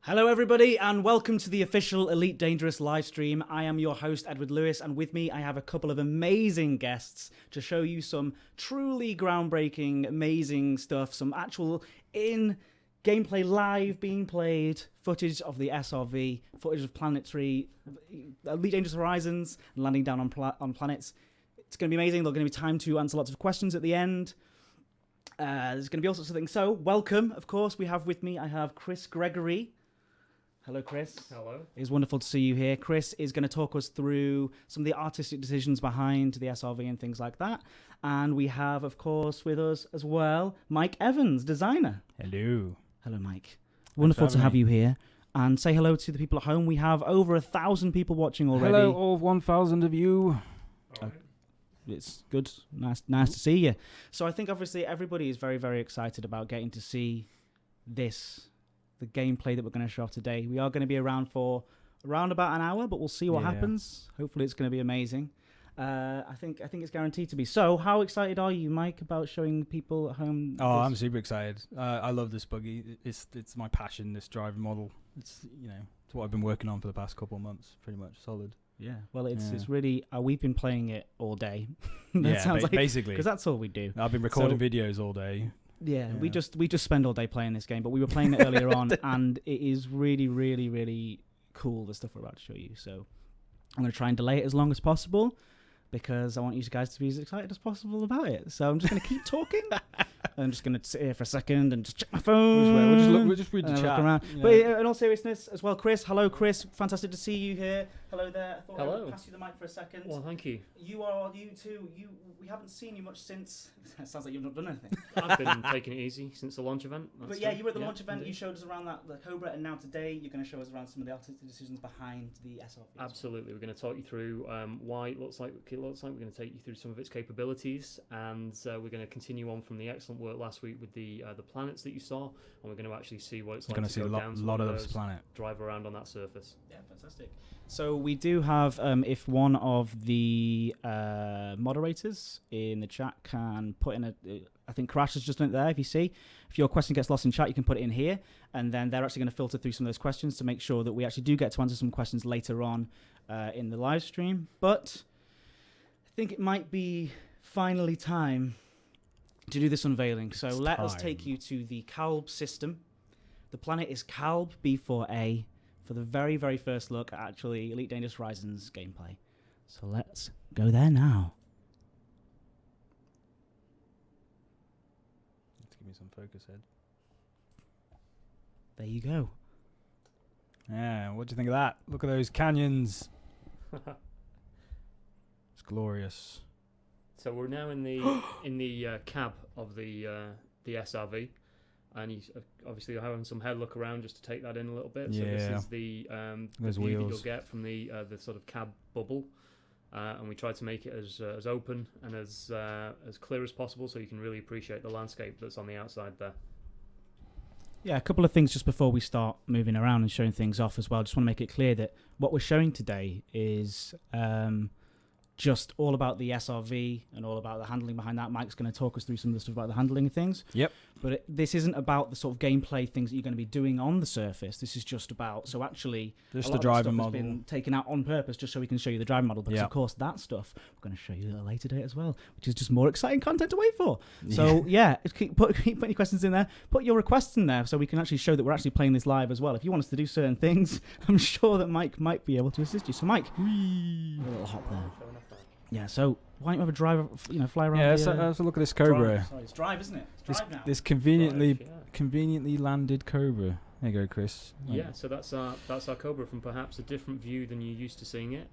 Hello everybody and welcome to the official Elite Dangerous live stream. I am your host Edward Lewis and with me I have a couple of amazing guests to show you some truly groundbreaking, amazing stuff, some actual in-gameplay live being played, footage of the SRV, footage of planetary, Elite Dangerous Horizons, and landing down on planets. It's going to be amazing. There's going to be time to answer lots of questions at the end. There's going to be all sorts of things. So welcome, of course, I have Chris Gregory. Hello, Chris. Hello. It's wonderful to see you here. Chris is going to talk us through some of the artistic decisions behind the SRV and things like that. And we have, of course, with us as well, Mike Evans, designer. Hello. Hello, Mike. Wonderful to have you here. And say hello to the people at home. We have over 1,000 people watching already. Hello, all 1,000 of you. It's good. Nice to see you. So I think, obviously, everybody is very, very excited about getting to see the gameplay that we're going to show off today. We are going to be around for around about an hour, but we'll see what happens. Hopefully it's going to be amazing. I think it's guaranteed to be. So how excited are you, Mike, about showing people at home? I'm super excited. I love this buggy. It's my passion, this driver model. It's what I've been working on for the past couple of months, pretty much. Solid. Yeah, well, it's really we've been playing it all day. Basically, because that's all we do. I've been recording videos all day. Yeah, we just spend all day playing this game, but we were playing it earlier on, and it is really, really, really cool, the stuff we're about to show you. So I'm going to try and delay it as long as possible, because I want you guys to be as excited as possible about it. So I'm just going to keep talking. I'm just going to sit here for a second and just check my phone. We'll just read the chat. Around. But in all seriousness, as well, Chris. Hello, Chris. Fantastic to see you here. Hello there. I thought I would pass you the mic for a second. Well, thank you. You too. We haven't seen you much since. It sounds like you've not done anything. I've been taking it easy since the launch event. But yeah, you were at the launch event. Indeed. You showed us around the Cobra, and now today you're going to show us around some of the artistic decisions behind the SRV. Absolutely, we're going to talk you through why it looks like. We're going to take you through some of its capabilities, and we're going to continue on from the excellent work last week with the planets that you saw, and we're going to actually see what it's like to go down to a lot of those planets, drive around on that surface. Yeah, fantastic. So we do have, if one of the moderators in the chat can put in I think Crash has just done it there, if your question gets lost in chat, you can put it in here, and then they're actually going to filter through some of those questions to make sure that we actually do get to answer some questions later on in the live stream. But I think it might be finally time to do this unveiling. So let us take you to the Kalb system. The planet is Kalb B4A. For the very, very first look at actually Elite Dangerous Horizons gameplay. So let's go there now. Let's give me some focus, Ed. There you go. Yeah, what do you think of that? Look at those canyons. It's glorious. So we're now in the cab of the SRV. And you obviously are having some head look around just to take that in a little bit. So this is the view that you'll get from the sort of cab bubble, and we tried to make it as open and as clear as possible, so you can really appreciate the landscape that's on the outside there. Yeah, a couple of things just before we start moving around and showing things off as well. Just want to make it clear that what we're showing today is just all about the SRV and all about the handling behind that. Mike's going to talk us through some of the stuff about the handling and things. Yep. But this isn't about the sort of gameplay things that you're going to be doing on the surface. This is just about, so actually, just the driver model has been taken out on purpose just so we can show you the driver model. Because of course that stuff we're going to show you at a later date as well, which is just more exciting content to wait for. So keep putting your questions in there. Put your requests in there so we can actually show that we're actually playing this live as well. If you want us to do certain things, I'm sure that Mike might be able to assist you. So Mike, a little hop there. Yeah, so why don't you have a driver, fly around? Yeah, let's look at this Cobra. Sorry, it's drive, isn't it? It's drive now. This conveniently landed Cobra. There you go, Chris. Yeah, so that's our Cobra from perhaps a different view than you're used to seeing it.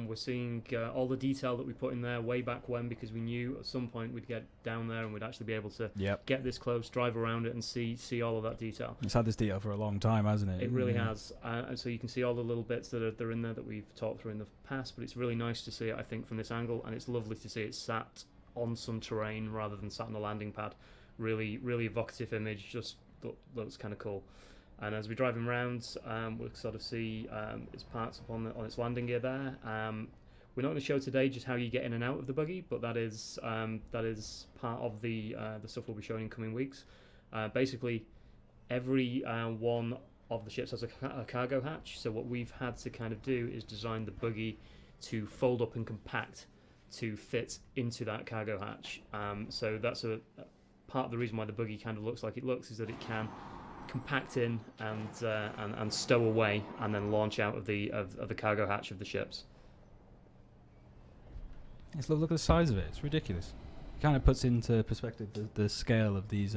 We're seeing all the detail that we put in there way back when, because we knew at some point we'd get down there and we'd actually be able to get this close, drive around it, and see all of that detail. It's had this detail for a long time, hasn't it? It really has. And so you can see all the little bits that are in there that we've talked through in the past, but it's really nice to see it, I think, from this angle, and it's lovely to see it sat on some terrain rather than sat on a landing pad. Really, really evocative image, just looks kind of cool. And as we drive him around, we'll sort of see its parts up on its landing gear there. We're not going to show today just how you get in and out of the buggy, but that is part of the stuff we'll be showing in coming weeks. Basically, every one of the ships has a cargo hatch. So what we've had to kind of do is design the buggy to fold up and compact to fit into that cargo hatch. So that's a part of the reason why the buggy kind of looks like it looks, is that it can compact in and stow away and then launch out of the cargo hatch of the ships. Look at the size of it. It's ridiculous. It kind of puts into perspective the scale of these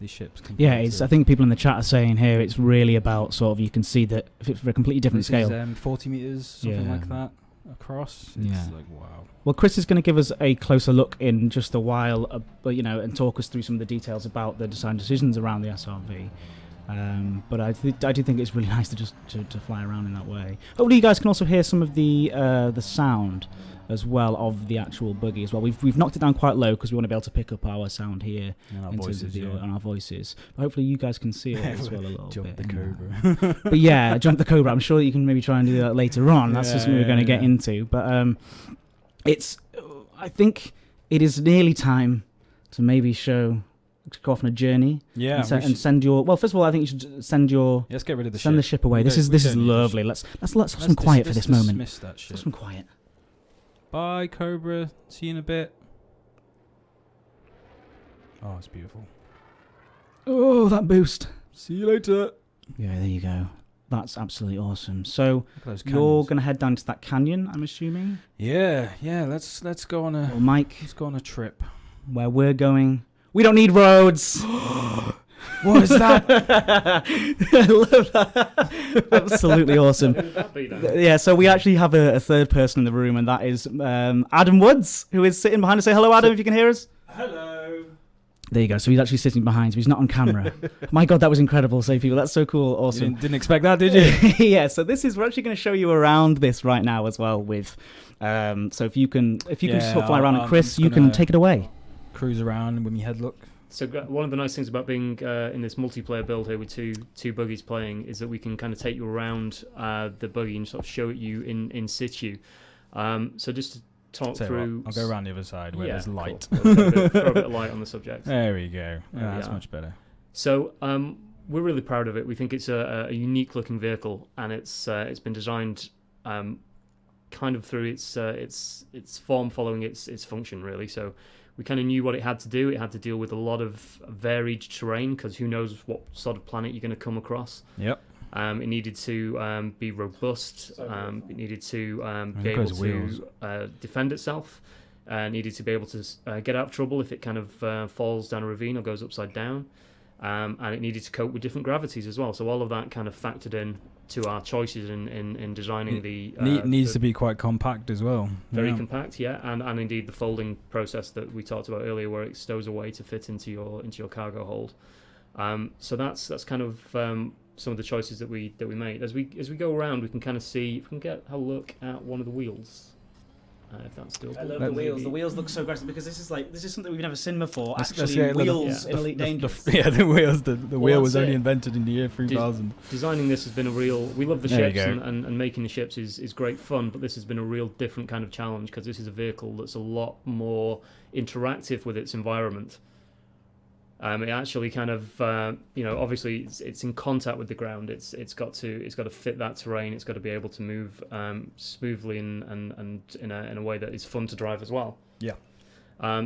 ships. Yeah, I think people in the chat are saying here it's really about sort of, you can see that if it's for a completely different scale. Is, 40 meters, something like that across. It's like, wow. Well, Chris is going to give us a closer look in just a while, and talk us through some of the details about the design decisions around the SRV. But I do think it's really nice to just to fly around in that way. Hopefully, you guys can also hear some of the sound as well of the actual buggy as well. We've knocked it down quite low because we want to be able to pick up our sound here and our in voices, terms of and our voices. But hopefully you guys can see it as well a little jump bit. The Cobra. But yeah, jump the Cobra. I'm sure you can maybe try and do that later on. That's just what we're going to get into. But I think it is nearly time to maybe go off on a journey. Yeah, and send your. Well, first of all, I think you should send your. Let's get rid of the ship. Send the ship away. This is lovely. Let's have some quiet for this moment. Let's that ship. Have some quiet. Bye, Cobra. See you in a bit. Oh, it's beautiful. Oh, that boost. See you later. Yeah, there you go. That's absolutely awesome. So you're going to head down to that canyon, I'm assuming? Yeah. Let's go on a. Well, Mike, let's go on a trip. Where we're going. We don't need roads. What is that? I love that. Absolutely awesome. Yeah, so we actually have a third person in the room, and that is Adam Woods, who is sitting behind us. Say hello, Adam, if you can hear us. Hello. There you go. So he's actually sitting behind, so he's not on camera. My God, that was incredible. So people, that's so cool. Awesome. You didn't expect that, did you? Yeah, so we're actually going to show you around this right now as well with, so if you can just sort of fly around, and Chris, you can take it away. Cruise around with my head look. So one of the nice things about being in this multiplayer build here with two buggies playing is that we can kind of take you around the buggy and sort of show it you in situ. So just to talk through... I'll go around the other side where there's light. Cool. We'll throw a bit of light on the subject. There we go. That's much better. So we're really proud of it. We think it's a unique looking vehicle, and it's been designed kind of through its form following its function, really. So we kind of knew what it had to do. It had to deal with a lot of varied terrain, because who knows what sort of planet you're going to come across. Yep. It needed to be robust. It needed to be able to defend itself. Needed to be able to get out of trouble if it kind of falls down a ravine or goes upside down. And it needed to cope with different gravities as well. So all of that kind of factored in to our choices in designing needs to be quite compact as well. Very compact, yeah, and indeed the folding process that we talked about earlier, where it stows away to fit into your cargo hold. So that's kind of some of the choices that we made. As we go around, we can kind of see, if we can get a look at one of the wheels. If that's still. I love the wheels. The wheels look so aggressive, because this is something we've never seen before. Wheels in Elite Dangerous. The wheels. The wheel was only invented in the year 3000. Designing this has been a real. We love the ships, and making the ships is great fun. But this has been a real different kind of challenge, because this is a vehicle that's a lot more interactive with its environment. It actually kind of, obviously it's in contact with the ground. It's got to fit that terrain. It's got to be able to move smoothly and in a way that is fun to drive as well. Yeah.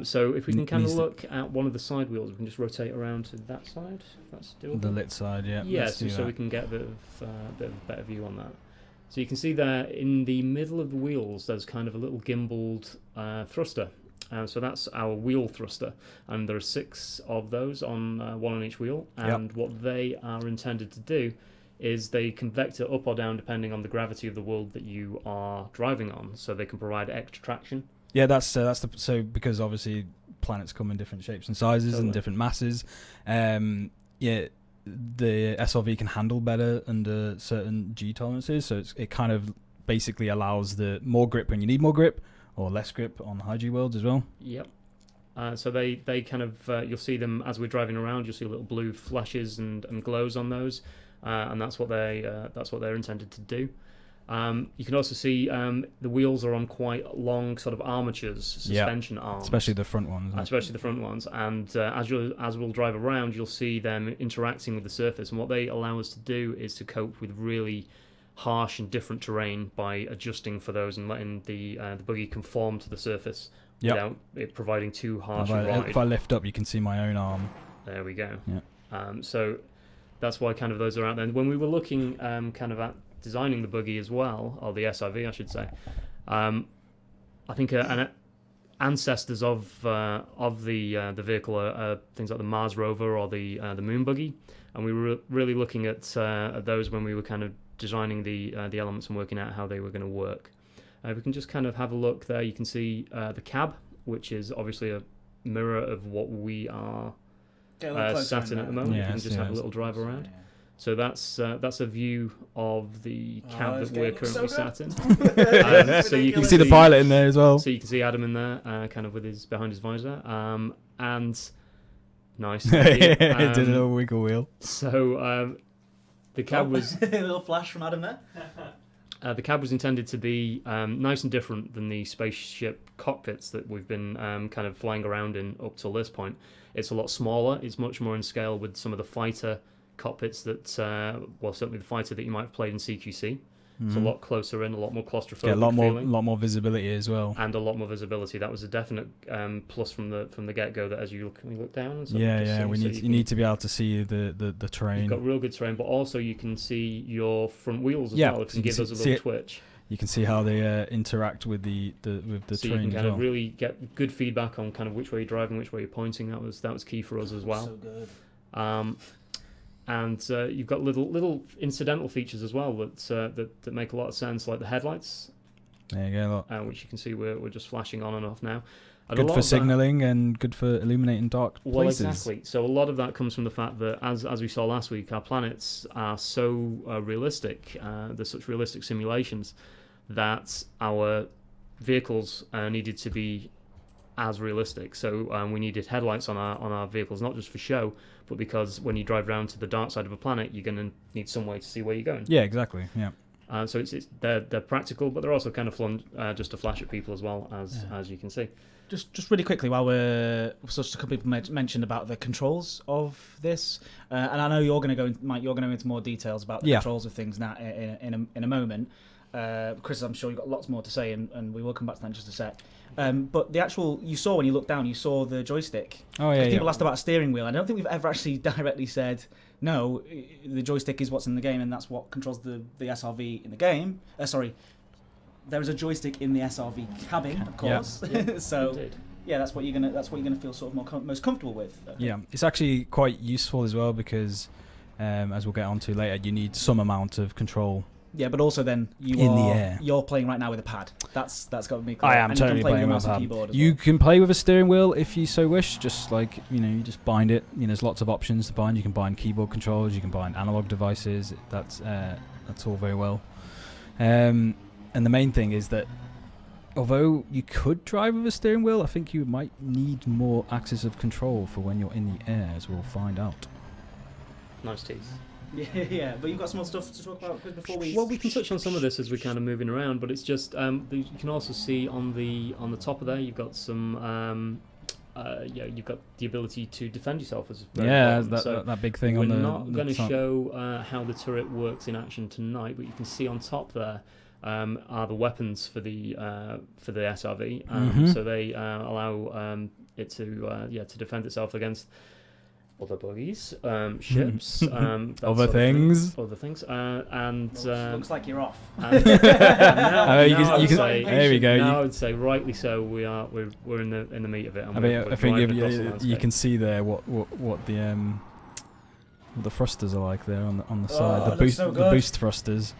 So if we can kind of look at one of the side wheels, we can just rotate around to that side. If that's doable. The lit side, yeah. Yeah, so we can get a bit of a better view on that. So you can see there in the middle of the wheels, there's kind of a little gimbaled thruster. So that's our wheel thruster, and there are 6 of those on one on each wheel. And what they are intended to do is they can vector up or down depending on the gravity of the world that you are driving on. So they can provide extra traction. Yeah, that's because obviously planets come in different shapes and sizes and different masses. The SRV can handle better under certain G tolerances, so it kind of basically allows the more grip when you need more grip, or less grip on high G worlds as well. Yep. So they kind of you'll see them as we're driving around. You'll see little blue flashes and glows on those, and that's what they're intended to do. You can also see the wheels are on quite long sort of armatures, suspension arms. Especially the front ones. Especially the front ones. And as we'll drive around, you'll see them interacting with the surface. And what they allow us to do is to cope with really harsh and different terrain by adjusting for those and letting the buggy conform to the surface without it providing too harsh a ride. If I lift up, you can see my own arm. There we go. Yeah. So that's why kind of those are out there. And when we were looking kind of at designing the buggy as well, or the SRV I should say, I think ancestors of the vehicle are things like the Mars rover or the moon buggy, and we were really looking at those when we were kind of designing the elements and working out how they were going to work. We can just kind of have a look there. You can see the cab, which is obviously a mirror of what we are sat in at the moment. You can just have a little drive around. Yeah. So that's a view of the cab that we're currently sat in. So you can see the pilot in there as well. So you can see Adam in there, kind of with behind his visor, and nice. Did a little wiggle wheel. So the cab was a little flash from Adam there. The cab was intended to be nice and different than the spaceship cockpits that we've been kind of flying around in up till this point. It's a lot smaller. It's much more in scale with some of the fighter cockpits that, certainly the fighter that you might have played in CQC. It's a lot closer in, a lot more claustrophobic. Yeah, a lot more visibility as well, and a lot more visibility. That was a definite plus from the get go. That as you look down, and stuff, you need to be able to see the terrain. You've got real good terrain, but also you can see your front wheels as well. If you give those a little twitch, you can see how they interact with the terrain. So you can kind of really get good feedback on kind of which way you're driving, which way you're pointing. That was key for us as well. So good. And you've got little incidental features as well that make a lot of sense, like the headlights. There you go. Which you can see we're just flashing on and off now. And good for signalling and good for illuminating dark places. Well, exactly. So a lot of that comes from the fact that, as we saw last week, our planets are so realistic. They're such realistic simulations that our vehicles needed to be as realistic. So we needed headlights on our vehicles, not just for show, but because when you drive around to the dark side of a planet, you're going to need some way to see where you're going. Yeah, exactly. Yeah. So they're practical, but they're also kind of fun just to flash at people as well, as you can see. Just really quickly, while just a couple of people mentioned about the controls of this, and I know you're going to go, Mike. You're going to go into more details about the controls of things now in a moment. Chris, I'm sure you've got lots more to say, and we will come back to that in just a sec. But the actual, you saw when you looked down, you saw the joystick. Oh yeah. People asked about a steering wheel. I don't think we've ever actually directly said no. The joystick is what's in the game, and that's what controls the SRV in the game. There is a joystick in the SRV cabin, of course. Yeah. So yeah, that's what you're gonna feel sort of most comfortable with. Yeah, it's actually quite useful as well because, as we'll get onto later, you need some amount of control. Yeah, but also then you're playing right now with a pad. That's got to be clear. I am totally playing with a pad. You can play with a steering wheel if you so wish. Just like you just bind it. There's lots of options to bind. You can bind keyboard controls. You can bind analog devices. That's all very well. And the main thing is that although you could drive with a steering wheel, I think you might need more axis of control for when you're in the air, as we'll find out. Nice tease. Yeah, but you've got some more stuff to talk about before we... Well, we can touch on some of this as we're kind of moving around, but it's just you can also see on the top of there you've got some you've got the ability to defend yourself as that big thing on the We're not going to show how the turret works in action tonight, but you can see on top there are the weapons for the SRV. So they allow it to defend itself against other buggies, ships, other things, and looks like you're off. There we go. Now I would say, rightly so. We're in the meat of it. And I think you can see there what the thrusters are like there on the side. The boost thrusters.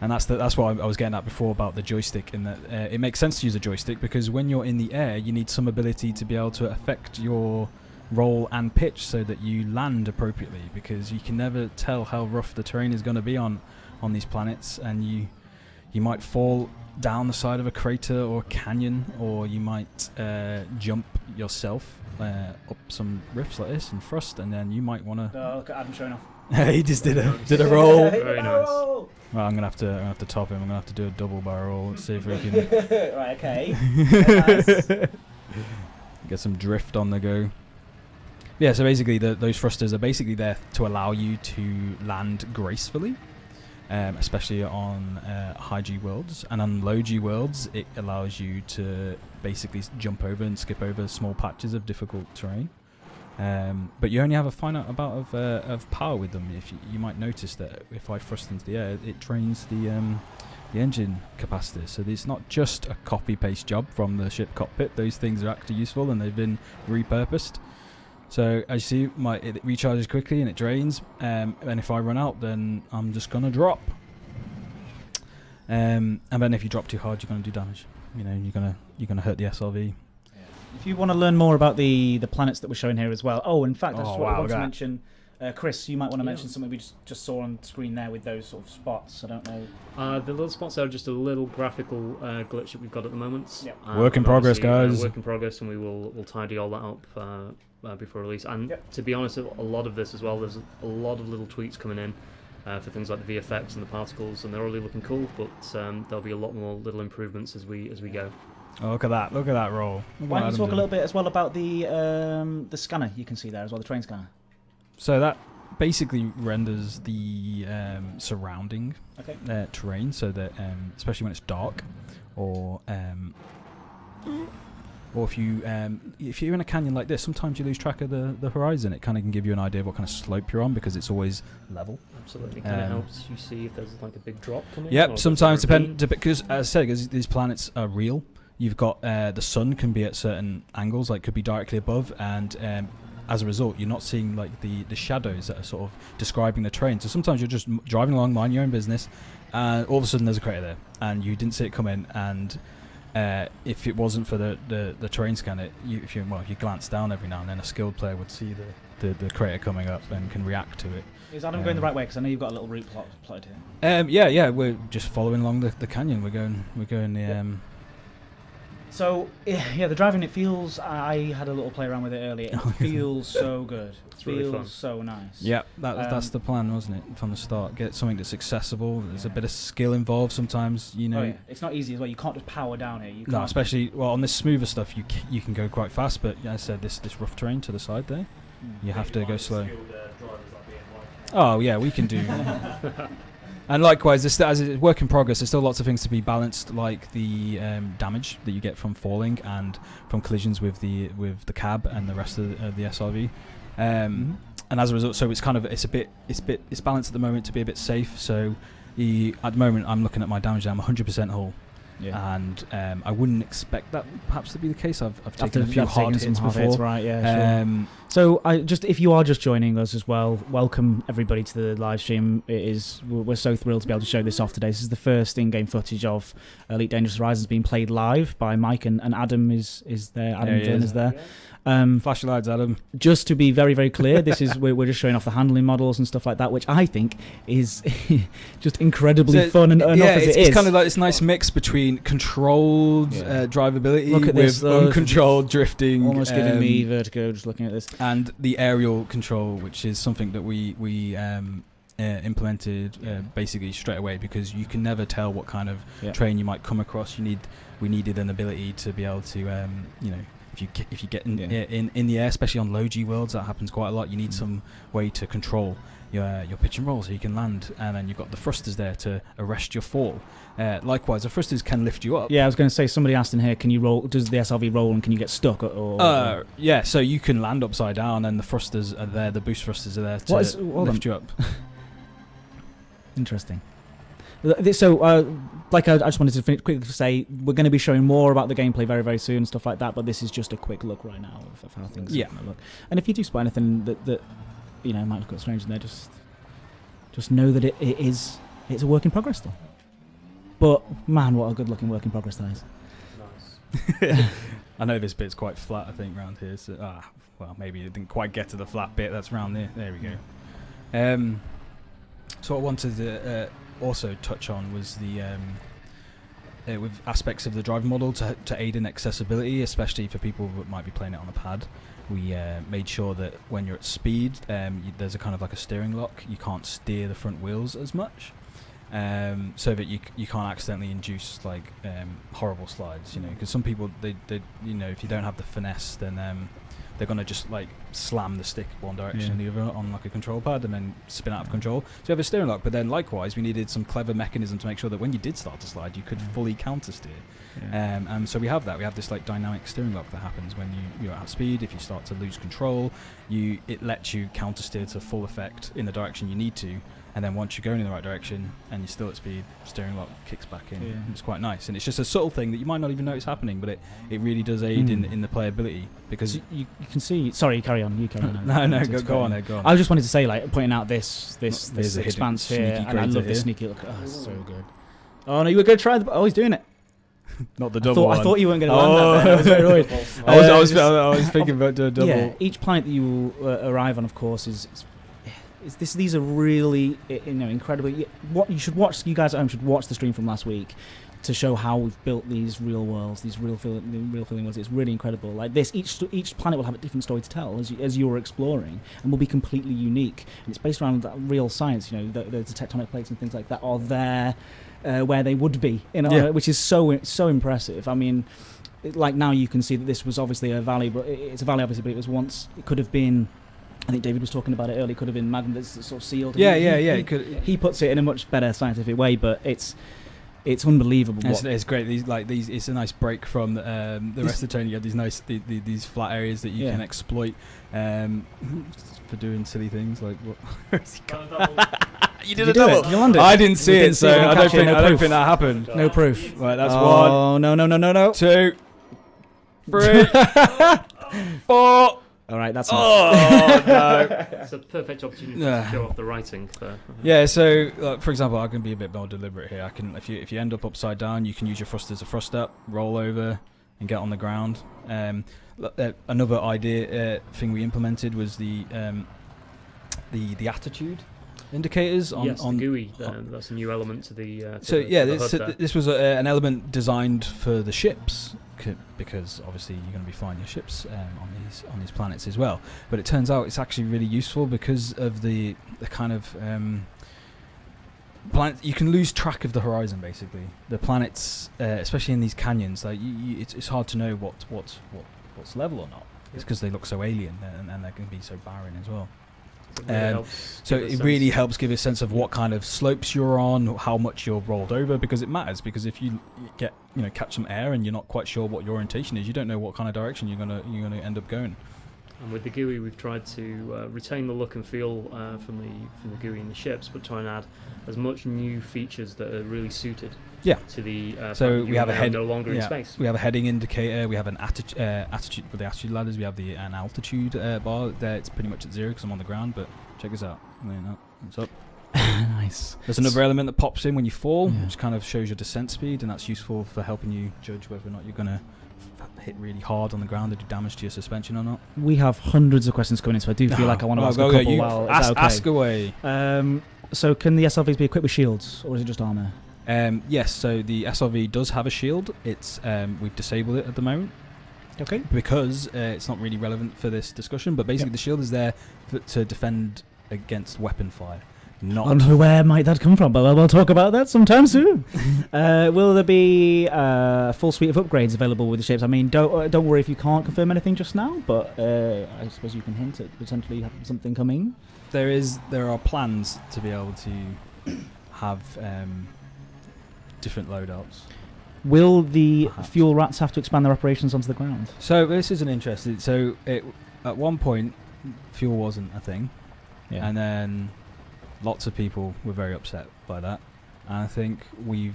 And that's what I was getting at before about the joystick, in that it makes sense to use a joystick because when you're in the air, you need some ability to be able to affect your roll and pitch so that you land appropriately, because you can never tell how rough the terrain is going to be on these planets, and you might fall down the side of a crater or a canyon, or you might jump yourself up some rifts like this and thrust, and then you might want to... Look at Adam showing off. He just did a roll. Very nice. Well, I'm gonna have to top him. I'm gonna have to do a double barrel roll. Let's see if we can Right, okay. Nice. get some drift on the go. Yeah, so basically those thrusters are basically there to allow you to land gracefully, especially on high G worlds, and on low G worlds it allows you to basically jump over and skip over small patches of difficult terrain. But you only have a finite amount of power with them. If you might notice that if I thrust into the air, it drains the engine capacity. So it's not just a copy paste job from the ship cockpit. Those things are actually useful and they've been repurposed. So as you see, it recharges quickly and it drains. And if I run out, then I'm just gonna drop. And then if you drop too hard, you're gonna do damage. You know, you're gonna hurt the SRV. If you want to learn more about the planets that we're showing here as well. Oh, in fact, I just Oh, wow, want to look at mention, Chris, you might want to mention something we just saw on screen there with those sort of spots. I don't know. The little spots are just a little graphical glitch that we've got at the moment. Yep. Work in progress, guys. Work in progress, and we'll tidy all that up before release. And to be honest, a lot of this as well, there's a lot of little tweaks coming in for things like the VFX and the particles, and they're already looking cool. But there'll be a lot more little improvements as we go. Oh, look at that roll. Why don't you talk a little bit as well about the scanner you can see there as well, the train scanner? So that basically renders the surrounding terrain, so that especially when it's dark, or if you're in a canyon like this, sometimes you lose track of the horizon. It kind of can give you an idea of what kind of slope you're on because it's always level. Absolutely, kind of helps you see if there's like a big drop coming. Yep, sometimes because as I said, because these planets are real. You've got the sun can be at certain angles, like could be directly above, and as a result, you're not seeing like the shadows that are sort of describing the terrain. So sometimes you're just driving along, mind your own business, and all of a sudden there's a crater there, and you didn't see it come in. And if it wasn't for the terrain scanner, if you glance down every now and then, a skilled player would see the crater coming up and can react to it. Is Adam going the right way? Because I know you've got a little route plotted here. Yeah, we're just following along the canyon. We're going the. So, yeah, the driving, it feels... I had a little play around with it earlier. It feels so good. It feels really fun. so nice. Yeah, that's the plan, wasn't it, from the start? Get something that's accessible. There's a bit of skill involved sometimes, you know. Oh, yeah. It's not easy as well. You can't just power down here. You No, can't. especially, well, on this smoother stuff, you can go quite fast, but as I said, this rough terrain to the side there, you have to go slow. Oh, yeah, we can do... And likewise, as it's work in progress, there's still lots of things to be balanced, like the damage that you get from falling and from collisions with the cab and the rest of the SRV. And as a result, so it's balanced at the moment to be a bit safe. So at the moment, I'm looking at my damage. I'm 100% hull. Yeah. And I wouldn't expect that perhaps to be the case. I've taken a few hard hits before. Right, yeah, sure. So if you are just joining us as well, welcome everybody to the live stream. We're so thrilled to be able to show this off today. This is the first in-game footage of Elite Dangerous Horizons being played live by Mike and Adam is there. Adam Dillon is there. Flash your lights, Adam. Just to be very, very clear, this is we're just showing off the handling models and stuff like that, which I think is just incredibly fun and it's kind of like this nice mix between controlled drivability with uncontrolled drifting. Almost giving me vertigo just looking at this. And the aerial control, which is something that we implemented basically straight away, because you can never tell what kind of terrain you might come across. We needed an ability to be able to if you get in the air, especially on low G worlds, that happens quite a lot. You need some way to control your pitch and roll so you can land, and then you've got the thrusters there to arrest your fall. Likewise, the thrusters can lift you up. Yeah, I was going to say, somebody asked in here, can you roll? Does the SRV roll and can you get stuck? Yeah, so you can land upside down, and the thrusters are there. The boost thrusters are there to lift you up. Interesting. So, I just wanted to quickly say, we're going to be showing more about the gameplay very, very soon and stuff like that, but this is just a quick look right now of how things are going to look. And if you do spot anything that might look strange in there, just know that it's a work in progress still. But, man, what a good-looking work in progress that is. Nice. I know this bit's quite flat, I think, around here. So, maybe it didn't quite get to the flat bit that's around there. There we go. So what I wanted to also touch on was with aspects of the driver model to aid in accessibility, especially for people that might be playing it on a pad. We made sure that when you're at speed, there's a kind of like a steering lock. You can't steer the front wheels as much, so that you can't accidentally induce like horrible slides. You know, because some people they if you don't have the finesse, then they're gonna just like slam the stick one direction and the other on like a control pad and then spin out of control. So you have a steering lock, but then likewise we needed some clever mechanism to make sure that when you did start to slide, you could fully counter steer. And so we have that. We have this like dynamic steering lock that happens when you're at speed. If you start to lose control, it lets you counter steer to full effect in the direction you need to. And then once you're going in the right direction and you're still at speed, steering lock kicks back in. Yeah. It's quite nice. And it's just a subtle thing that you might not even notice happening, but it really does aid in the playability. Because you can see... Sorry, carry on. You carry on. Go on. I just wanted to say, like, pointing out this expanse here, and I love this sneaky look. Oh, it's so good. Oh, no, you were going to try the... Oh, he's doing it. Not the double one. I thought you weren't going to land that. I was very worried. I was thinking about doing a double. Yeah, each planet that you arrive on, of course, is these are really incredibly. What you should watch, you guys at home should watch the stream from last week to show how we've built these real worlds, these real feeling worlds. It's really incredible. Like this, each planet will have a different story to tell as you're exploring, and will be completely unique. And it's based around that real science. You know, the tectonic plates and things like that are there where they would be. Which is so impressive. I mean, like now you can see that this was obviously a valley, but it's a valley obviously, but it could have been. I think David was talking about it earlier. It could have been magma that's sort of sealed. He puts it in a much better scientific way, but it's unbelievable. It's great. These it's a nice break from the rest of the terrain. You have these nice these flat areas that you can exploit for doing silly things like what. You did a double. You landed. I didn't see it, so I don't think that happened. No proof. Right, that's one. Oh no. 2, 3, 4. All right, that's no. It's a perfect opportunity to show off the writing. So for example, I can be a bit more deliberate here. I can, if you end up upside down, you can use your thrusters to thrust up, roll over, and get on the ground. Another idea thing we implemented was the attitude indicators on the GUI. That's a new element to the. This was an element designed for the ships. Because obviously you're going to be flying your ships on these planets as well, but it turns out it's actually really useful because of the kind of planet. You can lose track of the horizon basically. The planets, especially in these canyons, like it's hard to know what's level or not. It's because they look so alien and they can be so barren as well. It really helps give a sense of what kind of slopes you're on, how much you're rolled over, because it matters. Because if you catch some air and you're not quite sure what your orientation is, you don't know what kind of direction you're gonna end up going. And with the GUI, we've tried to retain the look and feel from the GUI in the ships, but try and add as much new features that are really suited. To the so we have no longer in space. We have a heading indicator. We have an attitude with the attitude ladders. We have an altitude bar there. It's pretty much at 0 because I'm on the ground. But check this out. It's up. Nice. There's another element that pops in when you fall, which kind of shows your descent speed, and that's useful for helping you judge whether or not you're gonna hit really hard on the ground or do damage to your suspension or not. We have hundreds of questions coming in, so I do feel like I want to ask a couple. Ask away. So can the SRVs be equipped with shields, or is it just armor? Yes, so the SRV does have a shield. It's we've disabled it at the moment. Okay. Because it's not really relevant for this discussion, but basically the shield is there to defend against weapon fire. Where might that come from? But we'll talk about that sometime soon. Will there be a full suite of upgrades available with the ships? I mean, don't worry if you can't confirm anything just now, but I suppose you can hint at potentially having something coming. There are plans to be able to have different loadouts. Will the fuel rats have to expand their operations onto the ground? So this is an interesting. So at one point, fuel wasn't a thing, and then lots of people were very upset by that. And I think we're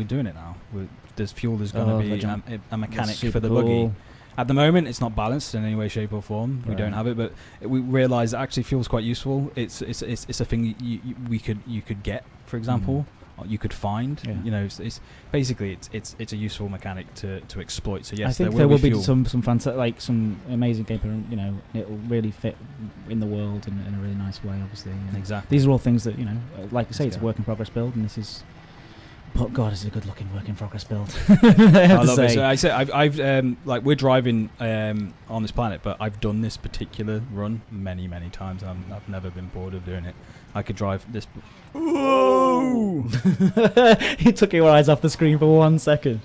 doing it now. There's fuel. There's going to be a mechanic for the buggy. At the moment, it's not balanced in any way, shape, or form. We don't have it, but we realise that actually fuel's quite useful. It's a thing you could get, for example. You could find, it's basically it's a useful mechanic to exploit. So yes, I think there will be some fantastic, some amazing gameplay. It'll really fit in the world in a really nice way. Obviously, exactly. These are all things that like you say, it's a work in progress build, and this is but God, it's a good-looking work in progress build. I love it. So I said I've like we're driving on this planet, but I've done this particular run many times. And I've never been bored of doing it. I could drive this. Ooh! You took your eyes off the screen for 1 second.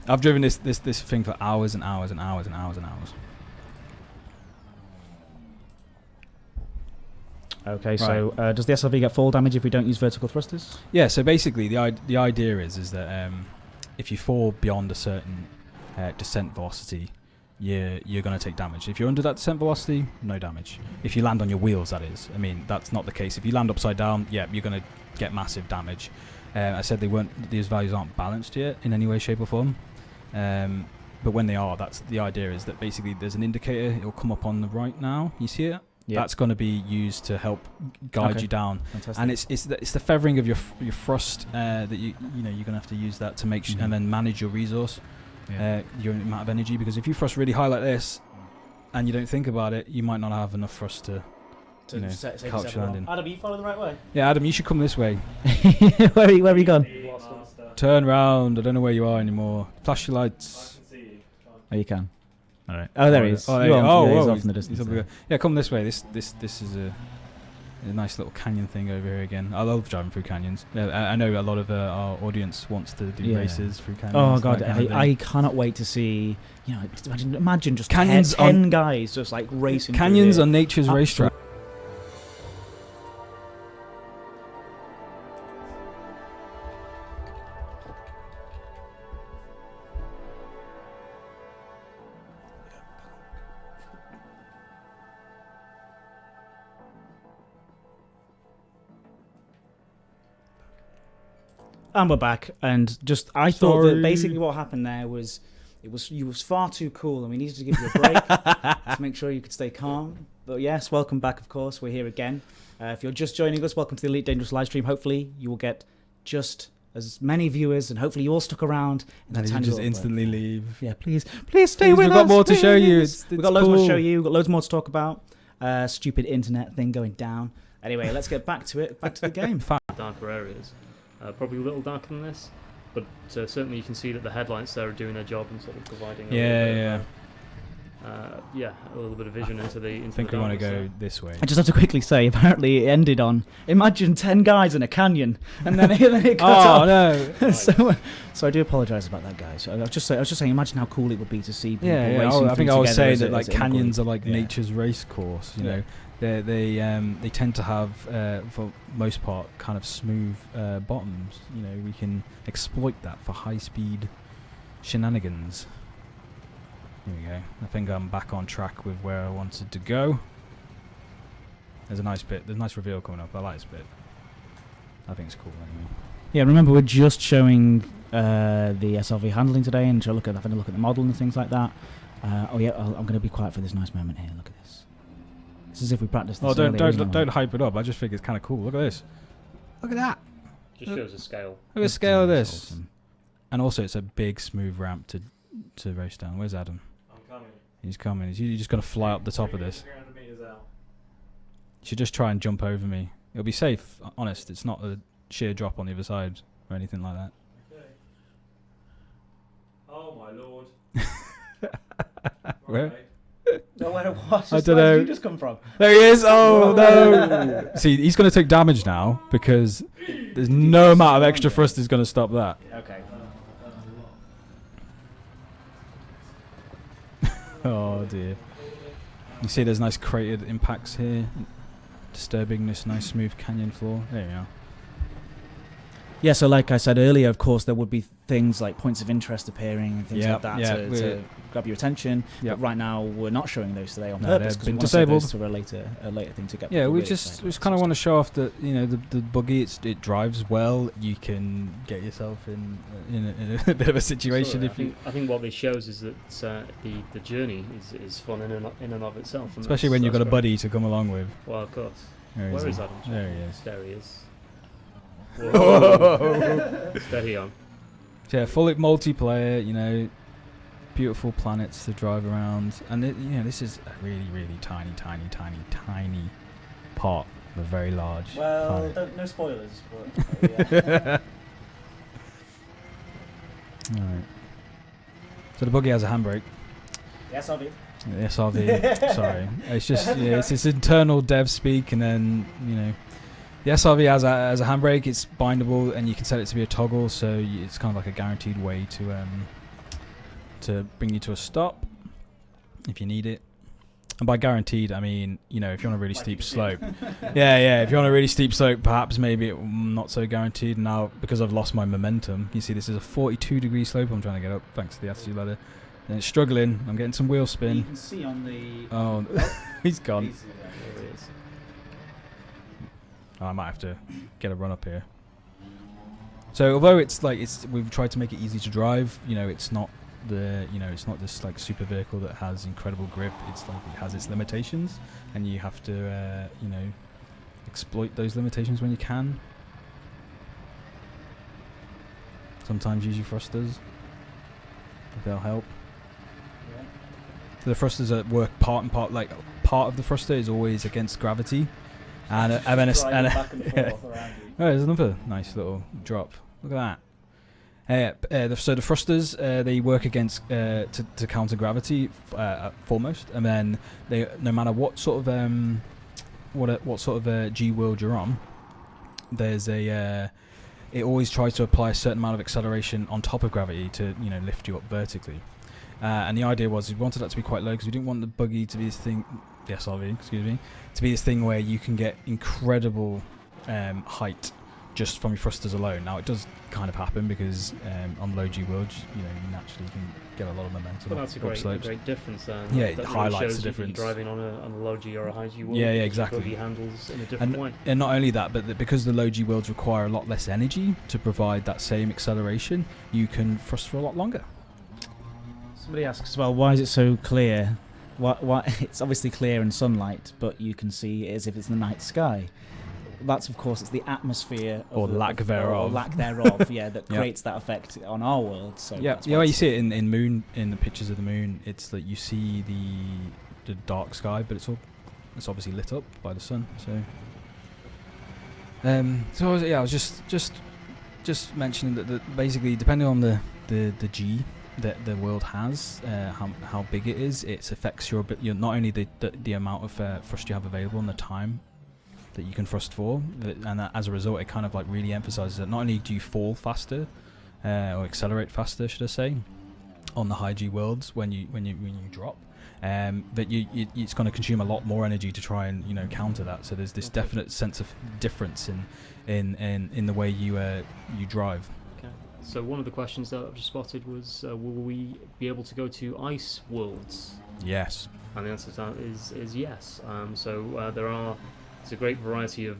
I've driven this thing for hours and hours and hours and hours and hours. Okay, so does the SRV get fall damage if we don't use vertical thrusters? Yeah, so basically the idea is that if you fall beyond a certain descent velocity, you're going to take damage. If you're under that descent velocity, no damage. If you land on your wheels, that is. I mean, that's not the case. If you land upside down, yeah, you're going to get massive damage. I said these values aren't balanced yet in any way, shape or form. But when they are, that's the idea is that basically there's an indicator. It'll come up on the right now. You see it? Yep. That's going to be used to help guide you down. Fantastic. And it's the feathering of your thrust that you're going to have to use that to make and then manage your resource, your amount of energy. Because if you thrust really high like this, and you don't think about it, you might not have enough thrust to couch landing. Adam, you follow the right way? Yeah, Adam, you should come this way. Where have you gone? Turn round. I don't know where you are anymore. Flash your lights. I can see you. Oh, you can. All right. Oh, there he is. He's off in the distance. Yeah, come this way. This is a nice little canyon thing over here again. I love driving through canyons. I know a lot of our audience wants to do races through canyons. Oh God, I cannot wait to see. Imagine just canyons 10 guys just like racing. Canyons on nature's racetrack. And we're back, and I thought that basically what happened there was you was far too cool, and we needed to give you a break to make sure you could stay calm. But yes, welcome back. Of course, we're here again. If you're just joining us, welcome to the Elite Dangerous live stream. Hopefully, you will get just as many viewers, and hopefully, you all stuck around. And you just instantly leave. Yeah, please stay with us. We've got more to show you. We've got loads more to show you. We've got loads more to talk about. Stupid internet thing going down. Anyway, let's get back to it. Back to the game. Darker areas. Probably a little darker than this, but certainly you can see that the headlights there are doing their job and sort of providing a little bit of vision into the. I think we want to go this way. I just have to quickly say, apparently it ended on imagine 10 guys in a canyon, and then it cut off. No! So I do apologise about that, guys. I was just saying, imagine how cool it would be to see people racing. I think I was saying that like canyons are like nature's race course. You know. They tend to have, for most part, kind of smooth bottoms. You know, we can exploit that for high-speed shenanigans. Here we go. I think I'm back on track with where I wanted to go. There's a nice bit. There's a nice reveal coming up. I like this bit. I think it's cool anyway. Yeah, remember we're just showing the SRV handling today, and having a look at the model and things like that. I'm going to be quiet for this nice moment here. Look at this. It's as if we practiced this. Oh, don't hype it up. I just think it's kind of cool. Look at this. Look at that. Just shows a scale. Look at the scale of this. Awesome. And also, it's a big, smooth ramp to race down. Where's Adam? I'm coming. He's coming. He's just going to fly up the top of this. 300 meters out. You should just try and jump over me. It'll be safe. Honest, it's not a sheer drop on the other side or anything like that. Okay. Oh my lord. Where? Right. No, where I don't know. Where did you just come from? There he is. Oh no! See, he's going to take damage now because there's no amount of extra thrust is going to stop that. Okay. Oh dear. You see, there's nice cratered impacts here, disturbing this nice smooth canyon floor. There you are. Yeah, so like I said earlier, of course, there would be things like points of interest appearing and things like that to grab your attention. But right now, we're not showing those today on purpose because we want to save those for a later thing to get. Yeah, we just kind of want to show off that the buggy it drives well. You can get yourself in a bit of a situation I think what this shows is that the journey is fun in and of itself, and especially when you've got a buddy to come along with. Well, of course. Where is Adam? There he is. There he is. Whoa. Steady on. Yeah, full multiplayer, beautiful planets to drive around, and this is a really, really tiny part of a very large planet. No spoilers, but yeah. All right. So the buggy has a handbrake. The SRV. The SRV. Sorry, it's just it's internal dev speak, and then the SRV has a handbrake. It's bindable, and you can set it to be a toggle, so it's kind of like a guaranteed way to bring you to a stop if you need it. And by guaranteed, I mean, if you're on a really steep slope. If you're on a really steep slope, perhaps maybe not so guaranteed. Now, because I've lost my momentum, you see this is a 42-degree slope I'm trying to get up, thanks to the attitude ladder. And it's struggling. I'm getting some wheel spin. You can see on the... Oh, he's gone. There it is. I might have to get a run up here. So although we've tried to make it easy to drive, it's not it's not this like super vehicle that has incredible grip. It's like it has its limitations, and you have to exploit those limitations when you can. Sometimes use your thrusters if they'll help. Yeah. The thrusters that work part and part. Like part of the thruster is always against gravity, and then back and forth around you. Oh, there's another nice little drop. Look at that. So the thrusters they work against to counter gravity foremost, and then they no matter what sort of G world you're on, there's it always tries to apply a certain amount of acceleration on top of gravity to lift you up vertically. And the idea was we wanted that to be quite low because we didn't want the buggy to be this thing, the SRV, to be this thing where you can get incredible height just from your thrusters alone. Now it does kind of happen because on low G worlds, you naturally can get a lot of momentum. But that's a great difference then. Yeah, that it highlights shows the difference. If you're driving on a low G or a high G world. Yeah, exactly. The buggy handles in a different way. And not only that, but because the low G worlds require a lot less energy to provide that same acceleration, you can thrust for a lot longer. Somebody asks as well, why is it so clear? Why it's obviously clear in sunlight, but you can see it as if it's the night sky. That's, of course, it's the atmosphere or lack thereof. Or lack thereof, yeah, that creates that effect on our world. So yeah, well, you see it in the pictures of the moon. It's that you see the dark sky, but it's obviously lit up by the sun. So I was just mentioning that basically, depending on the G that the world has, how big it is, it affects your not only the amount of thrust you have available and the time that you can thrust for, and as a result it kind of like really emphasizes that not only do you fall faster or accelerate faster, should I say, on the high G worlds when you drop, but it's going to consume a lot more energy to try and counter that. So there's this definite sense of difference in the way you drive. Okay. So one of the questions that I've just spotted was, will we be able to go to ice worlds? Yes. And the answer to that is yes. It's a great variety of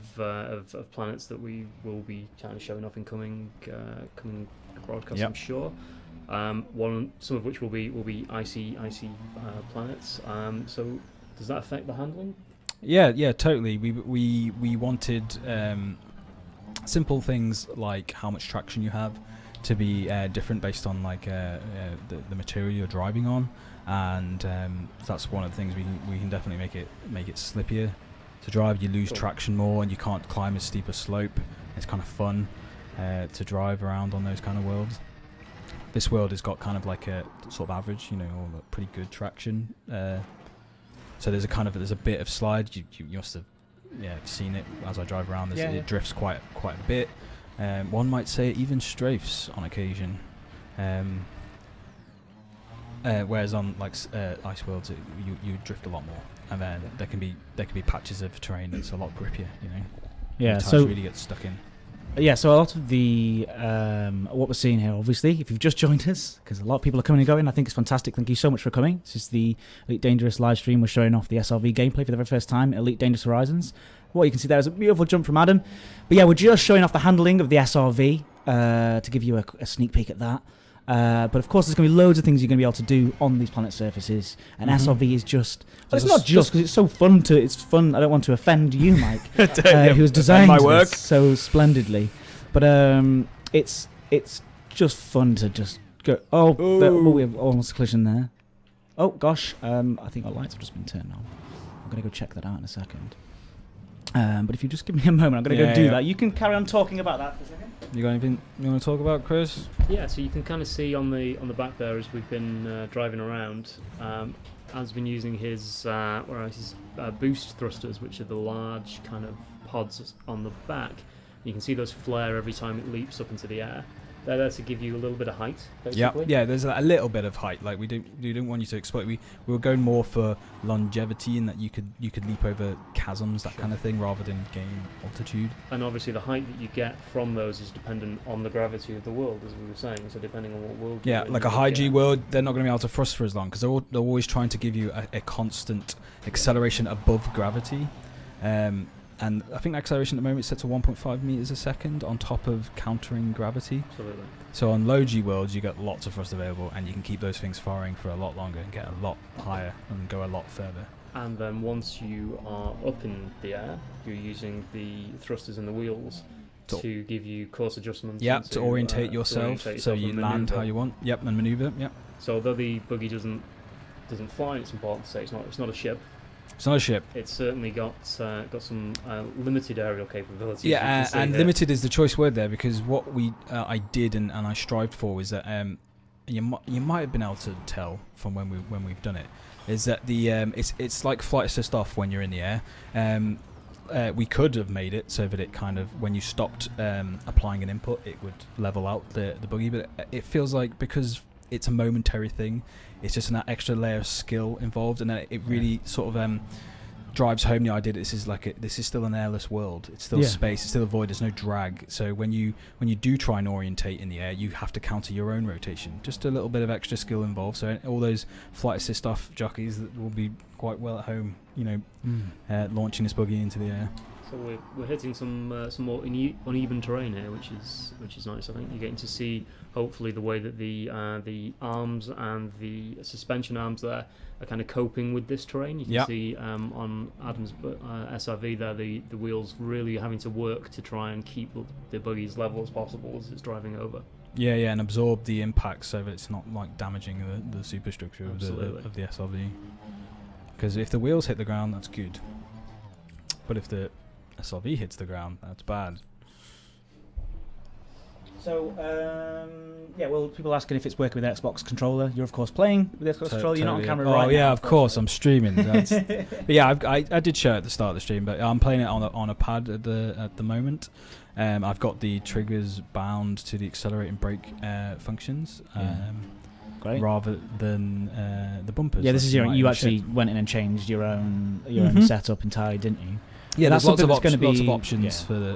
planets that we will be kind of showing off in coming broadcasts, I'm sure. Some of which will be icy planets. So does that affect the handling? Yeah, totally. We wanted simple things like how much traction you have to be different based on like the material you're driving on, and that's one of the things we can definitely make it slippier to drive. You lose traction more, and you can't climb as steep a slope. It's kind of fun to drive around on those kind of worlds. This world has got kind of like a sort of average, or pretty good traction. So there's a bit of slide. You must have seen it as I drive around. It drifts quite a bit. One might say it even strafes on occasion. Whereas on like ice worlds, you drift a lot more, and then there can be patches of terrain that's a lot grippier. Yeah, so really get stuck in. Yeah, so a lot of the what we're seeing here, obviously, if you've just joined us, because a lot of people are coming and going, I think it's fantastic. Thank you so much for coming. This is the Elite Dangerous live stream. We're showing off the SRV gameplay for the very first time, Elite Dangerous Horizons. What you can see there is a beautiful jump from Adam. But yeah, we're just showing off the handling of the SRV to give you a sneak peek at that. But of course, there's going to be loads of things you're going to be able to do on these planet surfaces. And SRV is just... Well, it's not just because it's so fun to... It's fun. I don't want to offend you, Mike, who has designed my work this so splendidly. But it's just fun to just go... we have almost a collision there. Oh, gosh. I think our lights have just been turned on. I'm going to go check that out in a second. But if you just give me a moment, I'm going to go do that. You can carry on talking about that for a second. You got anything you want to talk about, Chris? Yeah, so you can kind of see on the back there as we've been driving around, Adam's been using his boost thrusters, which are the large kind of pods on the back. You can see those flare every time it leaps up into the air. They're there to give you a little bit of height, basically. Yeah. There's a little bit of height. Like we don't want you to exploit. We were going more for longevity, in that you could leap over chasms, that kind of thing, rather than gain altitude. And obviously, the height that you get from those is dependent on the gravity of the world, as we were saying. So depending on what world. Yeah, like a high G world, they're not going to be able to thrust for as long because they're always trying to give you a constant acceleration above gravity. And I think the acceleration at the moment is set to 1.5 meters a second on top of countering gravity. Absolutely. So on low G worlds, you get lots of thrust available, and you can keep those things firing for a lot longer and get a lot higher and go a lot further. And then once you are up in the air, you're using the thrusters in the wheels to give you course adjustments. Yeah, to orientate yourself, so you land how you want. Yep, and maneuver. Yep. So although the buggy doesn't fly, it's important to say it's not a ship. It's not a ship. It's certainly got some limited aerial capabilities. Yeah, and limited is the choice word there, because what I did and I strived for is that you might have been able to tell from when we've done it, is that the it's like flight assist off when you're in the air. We could have made it so that it kind of, when you stopped applying an input, it would level out the buggy, but it feels like, because it's a momentary thing, it's just an extra layer of skill involved, and it really sort of drives home the idea that this is still an airless world. It's still space. It's still a void. There's no drag. So when you do try and orientate in the air, you have to counter your own rotation. Just a little bit of extra skill involved. So all those flight assist off jockeys that will be quite well at home, launching this buggy into the air. So we're hitting some more uneven terrain here, which is nice. I think you're getting to see, hopefully, the way that the arms and the suspension arms there are kind of coping with this terrain. You can see on Adam's SRV there, the wheels really having to work to try and keep the buggy as level as possible as it's driving over. Yeah, and absorb the impact so that it's not like damaging the superstructure of the SRV. Because if the wheels hit the ground, that's good. But if the SRV hits the ground, that's bad. So, people asking if it's working with Xbox controller. You're, of course, playing with Xbox controller. You're not on camera right now. Oh, yeah, of course, I'm streaming. But yeah, I did show at the start of the stream, but I'm playing it on a pad at the moment. I've got the triggers bound to the accelerate and brake functions. Great. Rather than the bumpers. Yeah, this is you actually went in and changed your own setup entirely, didn't you? Yeah, that's there's lots going to be lots of options for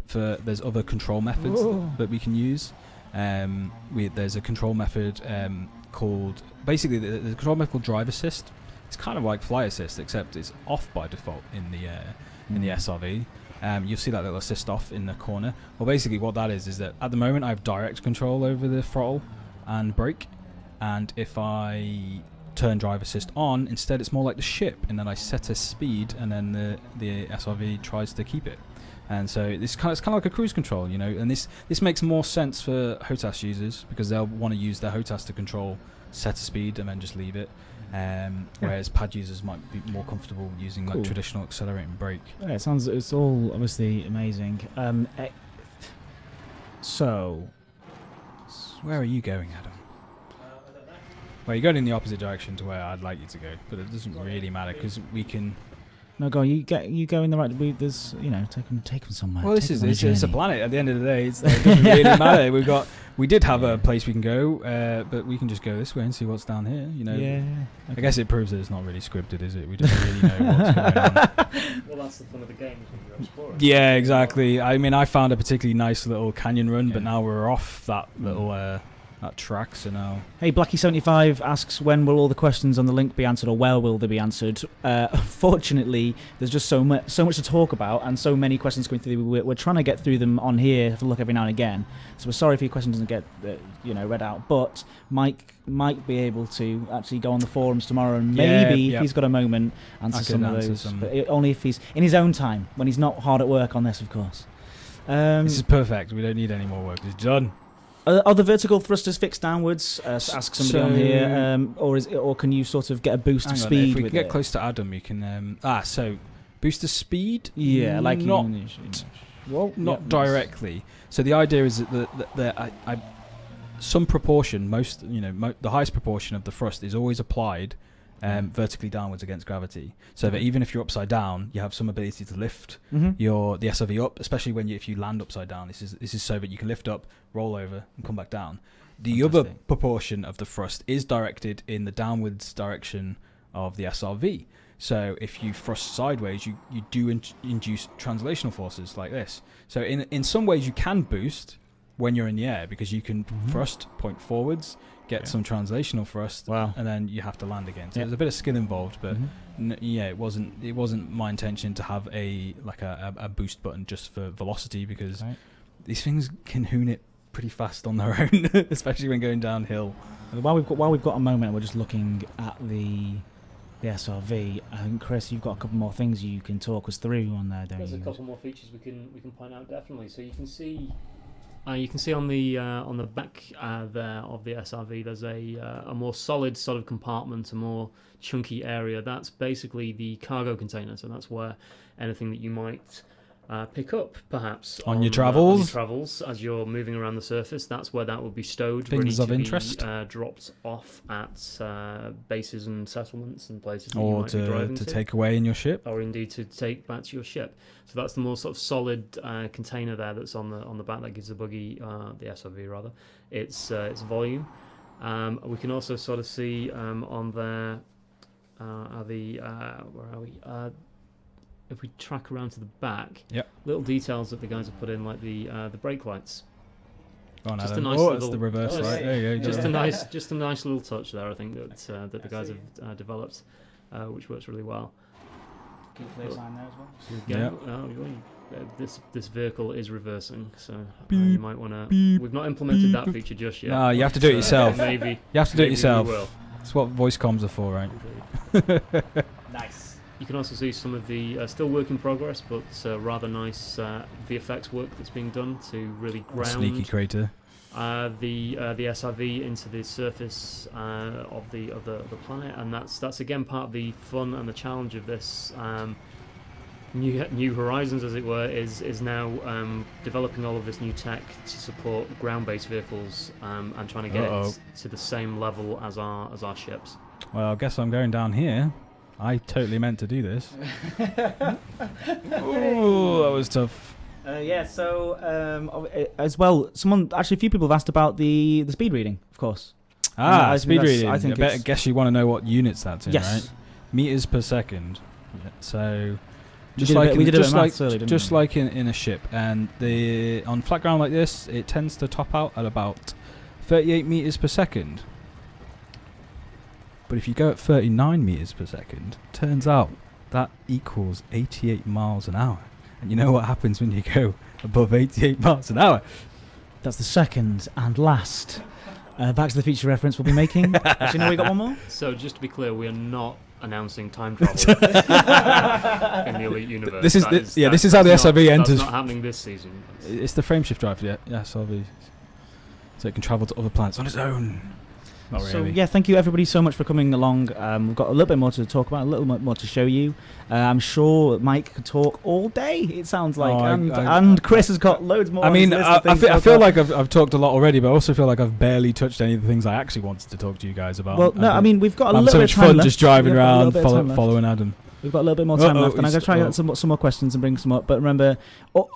for there's other control methods that we can use. There's a control method called basically the control method called drive assist. It's kind of like fly assist, except it's off by default in the SRV. You'll see that little assist off in the corner. Well, basically what that is that at the moment I have direct control over the throttle and brake, and if I turn drive assist on, instead it's more like the ship, and then I set a speed, and then the SRV tries to keep it. And so it's kind of like a cruise control, and this makes more sense for HOTAS users, because they'll want to use their HOTAS to control set a speed and then just leave it, whereas pad users might be more comfortable using like traditional accelerate and brake. Yeah, it's all obviously amazing. So where are you going, Adam? Well, you're going in the opposite direction to where I'd like you to go, but it doesn't really matter because we can. No, go on. You go in the right. There's take them somewhere. Well, it's a planet. At the end of the day, it doesn't really matter. We did have a place we can go, but we can just go this way and see what's down here. Yeah. Okay. I guess it proves that it's not really scripted, is it? We don't really know what's going on. Well, that's the fun of the game, when you're exploring. Yeah, exactly. I mean, I found a particularly nice little canyon run, but now we're off that little. That track, so now. Hey, Blackie75 asks, when will all the questions on the link be answered, or where will they be answered? Unfortunately, there's just so much to talk about, and so many questions going through. We're trying to get through them on here, have a look every now and again. So we're sorry if your question doesn't get read out. But Mike might be able to actually go on the forums tomorrow, and maybe if he's got a moment, answer some of those. But only if he's in his own time, when he's not hard at work on this, of course. This is perfect. We don't need any more work. It's done. Are the vertical thrusters fixed downwards? Ask somebody on here, or can you sort of get a boost of speed? If we with can get it? close to Adam, you can. So Boost the speed? Yeah, like not, well, not directly. So the idea is that some proportion, the highest proportion of the thrust is always applied vertically downwards against gravity. So that even if you're upside down, you have some ability to lift the SRV up, especially if you land upside down. This is so that you can lift up, roll over, and come back down. The other proportion of the thrust is directed in the downwards direction of the SRV. So if you thrust sideways, you do induce translational forces like this. So in some ways you can boost when you're in the air because you can thrust, point forwards, get some translational thrust, and then you have to land again. So there's a bit of skill involved, but it wasn't my intention to have a boost button just for velocity because these things can hoon it pretty fast on their own, especially when going downhill. While we've got a moment, we're just looking at the SRV. I think Chris, you've got a couple more things you can talk us through on there, don't you? There's a couple more features we can point out definitely. So you can see on the back there of the SRV, there's a more solid sort of compartment, a more chunky area. That's basically the cargo container. So that's where anything that you might pick up, perhases on your travels, as you're moving around the surface. That's where that will be stowed, things ready of to interest, be dropped off at bases and settlements and places, or that you might be driving to take away in your ship, or indeed to take back to your ship. So that's the more sort of solid container there that's on the back that gives the buggy, the SRV rather, its volume. We can also sort of see on there where are we? If we track around to the back, little details that the guys have put in, like the brake lights. Oh, just a nice that's the reverse light. There you go. Just a nice little touch there. I think that the guys have developed, which works really well. Can you play a sign there as well? This vehicle is reversing, so you might want to. We've not implemented that feature just yet. No, you have to do it yourself. Maybe you have to do it yourself. We will. That's what voice comms are for, right? Nice. You can also see some of the still work in progress, but rather nice VFX work that's being done to really ground sneaky crater the SRV into the surface of the planet, and that's again part of the fun and the challenge of this new horizons, as it were, is now developing all of this new tech to support ground-based vehicles and trying to get it to the same level as our ships. Well, I guess I'm going down here. I totally meant to do this. Oh, that was tough. So as well, a few people have asked about the speed reading, of course. Speed reading. I guess you want to know what units that's in, right? Meters per second. So just like in a ship, and on flat ground like this, it tends to top out at about 38 meters per second. But if you go at 39 meters per second, turns out that equals 88 miles an hour. And you know what happens when you go above 88 miles an hour? That's the second and last Back to the Future reference we'll be making. Actually, no, we got one more. So just to be clear, we are not announcing time travel in the Elite universe. This is how the SRV enters. That's not happening this season. It's the frameshift drive for the SRV, so it can travel to other planets on its own. Not really. So thank you everybody so much for coming along. We've got a little bit more to talk about, a little more to show you. I'm sure Mike could talk all day, it sounds like, and Chris has got loads more. I mean, I feel like I've talked a lot already, but I also feel like I've barely touched any of the things I actually wanted to talk to you guys about. Well, no, I mean, we've got a little bit of time left. So much fun just driving around, following Adam. We've got a little bit more time left, and I'm going to try and get some more questions and bring some up. But remember,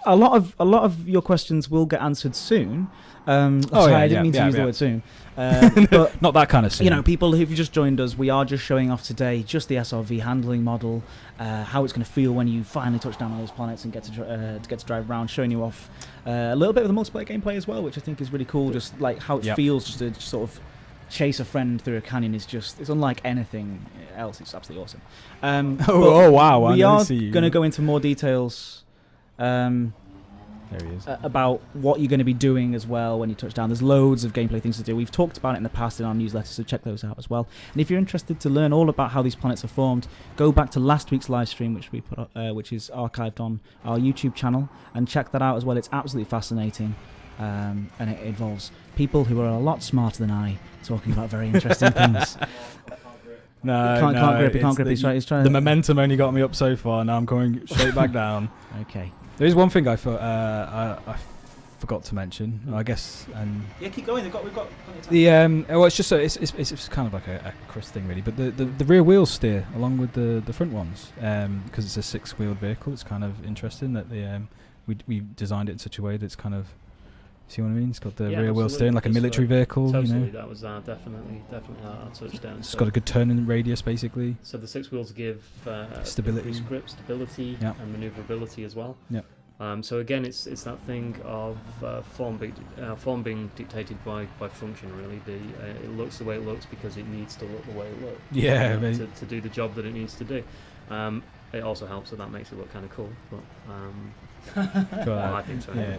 a lot of your questions will get answered soon. I didn't mean to use the word soon. But not that kind of soon. People who've just joined us, we are just showing off today just the SRV handling model, how it's going to feel when you finally touch down on those planets and get to drive around, showing you off a little bit of the multiplayer gameplay as well, which I think is really cool. Just like how it feels just to sort of chase a friend through a canyon is it's unlike anything else. It's absolutely awesome. Wow! We are going to go into more details. There he is. About what you're going to be doing as well when you touch down. There's loads of gameplay things to do. We've talked about it in the past in our newsletter, so check those out as well. And if you're interested to learn all about how these planets are formed, go back to last week's live stream, which we put up, which is archived on our YouTube channel, and check that out as well. It's absolutely fascinating, and it involves people who are a lot smarter than I talking about very interesting things. No, can't grip. He can't it's grip. He's trying. The momentum only got me up so far. Now I'm going straight back down. Okay. There is one thing I forgot to mention. I guess, and yeah, keep going. We've got plenty of time. well, it's just it's kind of like a Chris thing really. But the rear wheels steer along with the front ones, because it's a 6-wheeled vehicle. It's kind of interesting that we designed it in such a way that it's kind of. See what I mean? It's got the rear wheel steering like a military vehicle. Totally, that was definitely our touchdown. It's got a good turning radius, basically. So the 6 wheels give stability, increased grip, stability, and manoeuvrability as well. Yeah. So again, it's that thing of form being dictated by function. Really, it looks the way it looks because it needs to look the way it looks. Yeah, to do the job that it needs to do. It also helps that makes it look kind of cool. But I think so. Yeah.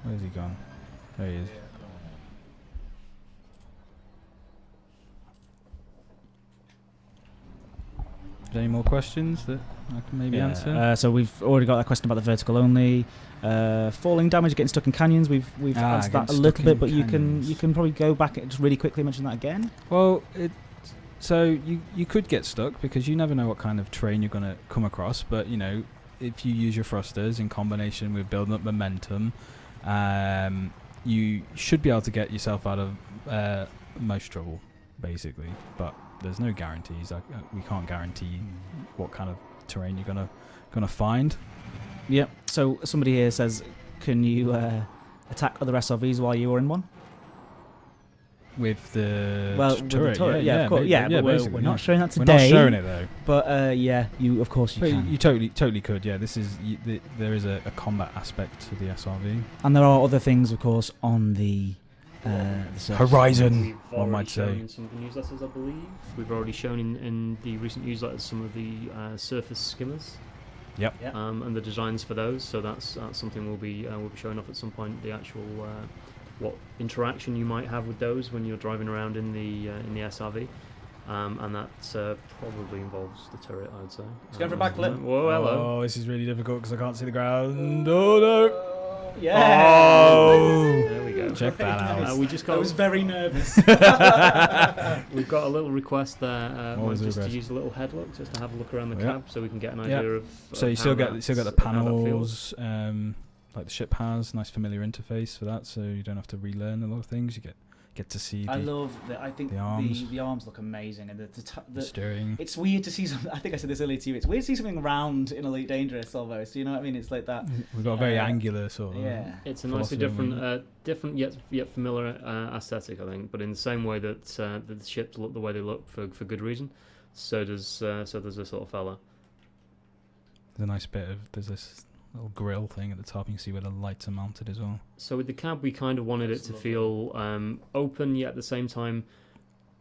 Where's he gone? There he is. Is there any more questions that I can maybe answer? So we've already got a question about the vertical only. Falling damage, getting stuck in canyons. We've answered that a little bit, but you can probably go back and just really quickly mention that again. Well, so you could get stuck because you never know what kind of terrain you're going to come across. But if you use your thrusters in combination with building up momentum, you should be able to get yourself out of most trouble, basically. But there's no guarantees. We can't guarantee what kind of terrain you're gonna find. Yep. So somebody here says, can you attack other SRVs while you are in one? With the turret, yeah, of course, but we're not showing that today. We're not showing it though. But you of course you can. You totally could. Yeah, there is a combat aspect to the SRV, and there are other things, of course, on the horizon. One might say. In some of the newsletters, I believe we've already shown in the recent newsletters some of the surface skimmers. Yep. And the designs for those. So that's something we'll be showing off at some point. The actual what interaction you might have with those when you're driving around in the SRV, and that probably involves the turret, I would say. Let's go for a backflip. Whoa, hello. Oh, this is really difficult because I can't see the ground. Oh no! Yeah. Oh, there we go. Check that out. We just got. I was very nervous. We've got a little request there. To use a little headlock just to have a look around the cab, so we can get an idea of. So you still get the panels. Like the ship has nice familiar interface for that, so you don't have to relearn a lot of things. You get to see. I love that. I think the arms. The arms look amazing, and the steering. It's weird to see some. I think I said this earlier to you. It's weird to see something round in Elite Dangerous almost. You know what I mean? It's like that. We've got a very angular sort of. Yeah. It's a nicely different yet familiar aesthetic, I think. But in the same way that the ships look the way they look for good reason, so does this sort of fella. There's a nice bit of this little grill thing at the top. You can see where the lights are mounted as well. So with the cab, we kind of wanted it to feel open, yet at the same time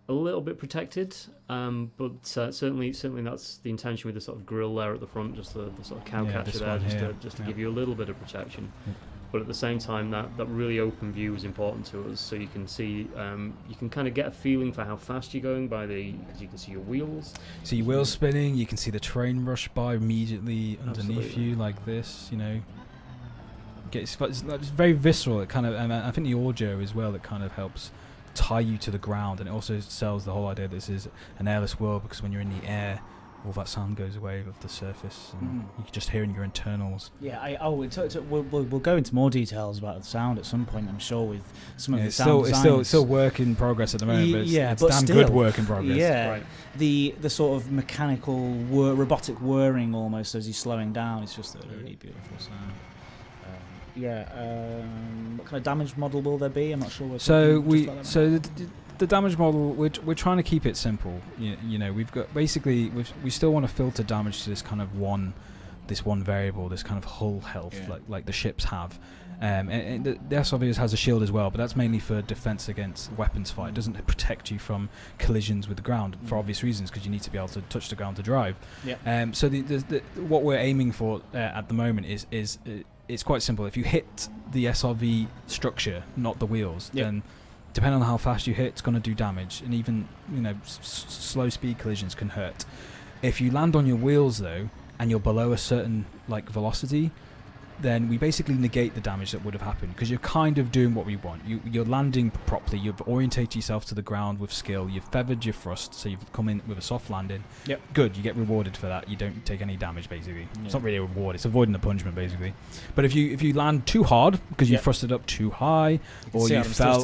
a little bit protected. But certainly that's the intention with the sort of grill there at the front, just the sort of cow catcher there, just to give you a little bit of protection. Yep. But at the same time, that really open view is important to us, so you can see, you can kind of get a feeling for how fast you're going because you can see your wheels. See your wheels spinning. You can see the train rush by immediately underneath you, like this. It's very visceral. It kind of, and I think the audio as well. It kind of helps tie you to the ground, and it also sells the whole idea that this is an airless world because when you're in the air, all that sound goes away of the surface, and you can just hear in your internals. Yeah, we'll go into more details about the sound at some point, I'm sure, with some of the sound designs. It's still work in progress at the moment, but it's damn still, good work in progress. Yeah, right. The sort of mechanical, robotic whirring almost as he's slowing down, it's just a really beautiful sound. What kind of damage model will there be? I'm not sure. The damage model, we're trying to keep it simple. We've got we still want to filter damage to this kind of one variable, this kind of hull health, like the ships have. And the SRV has a shield as well, but that's mainly for defense against weapons fight. It doesn't protect you from collisions with the ground for obvious reasons, because you need to be able to touch the ground to drive. Yeah. So what we're aiming for at the moment is it's quite simple. If you hit the SRV structure, not the wheels, then depending on how fast you hit, it's going to do damage, and even slow speed collisions can hurt. If you land on your wheels though, and you're below a certain velocity, then we basically negate the damage that would have happened because you're kind of doing what we want. You're landing properly. You've orientated yourself to the ground with skill. You've feathered your thrust, so you've come in with a soft landing. Yep. Good. You get rewarded for that. You don't take any damage, basically. Yeah. It's not really a reward. It's avoiding the punishment, basically. But if you land too hard because you thrusted up too high, or you fell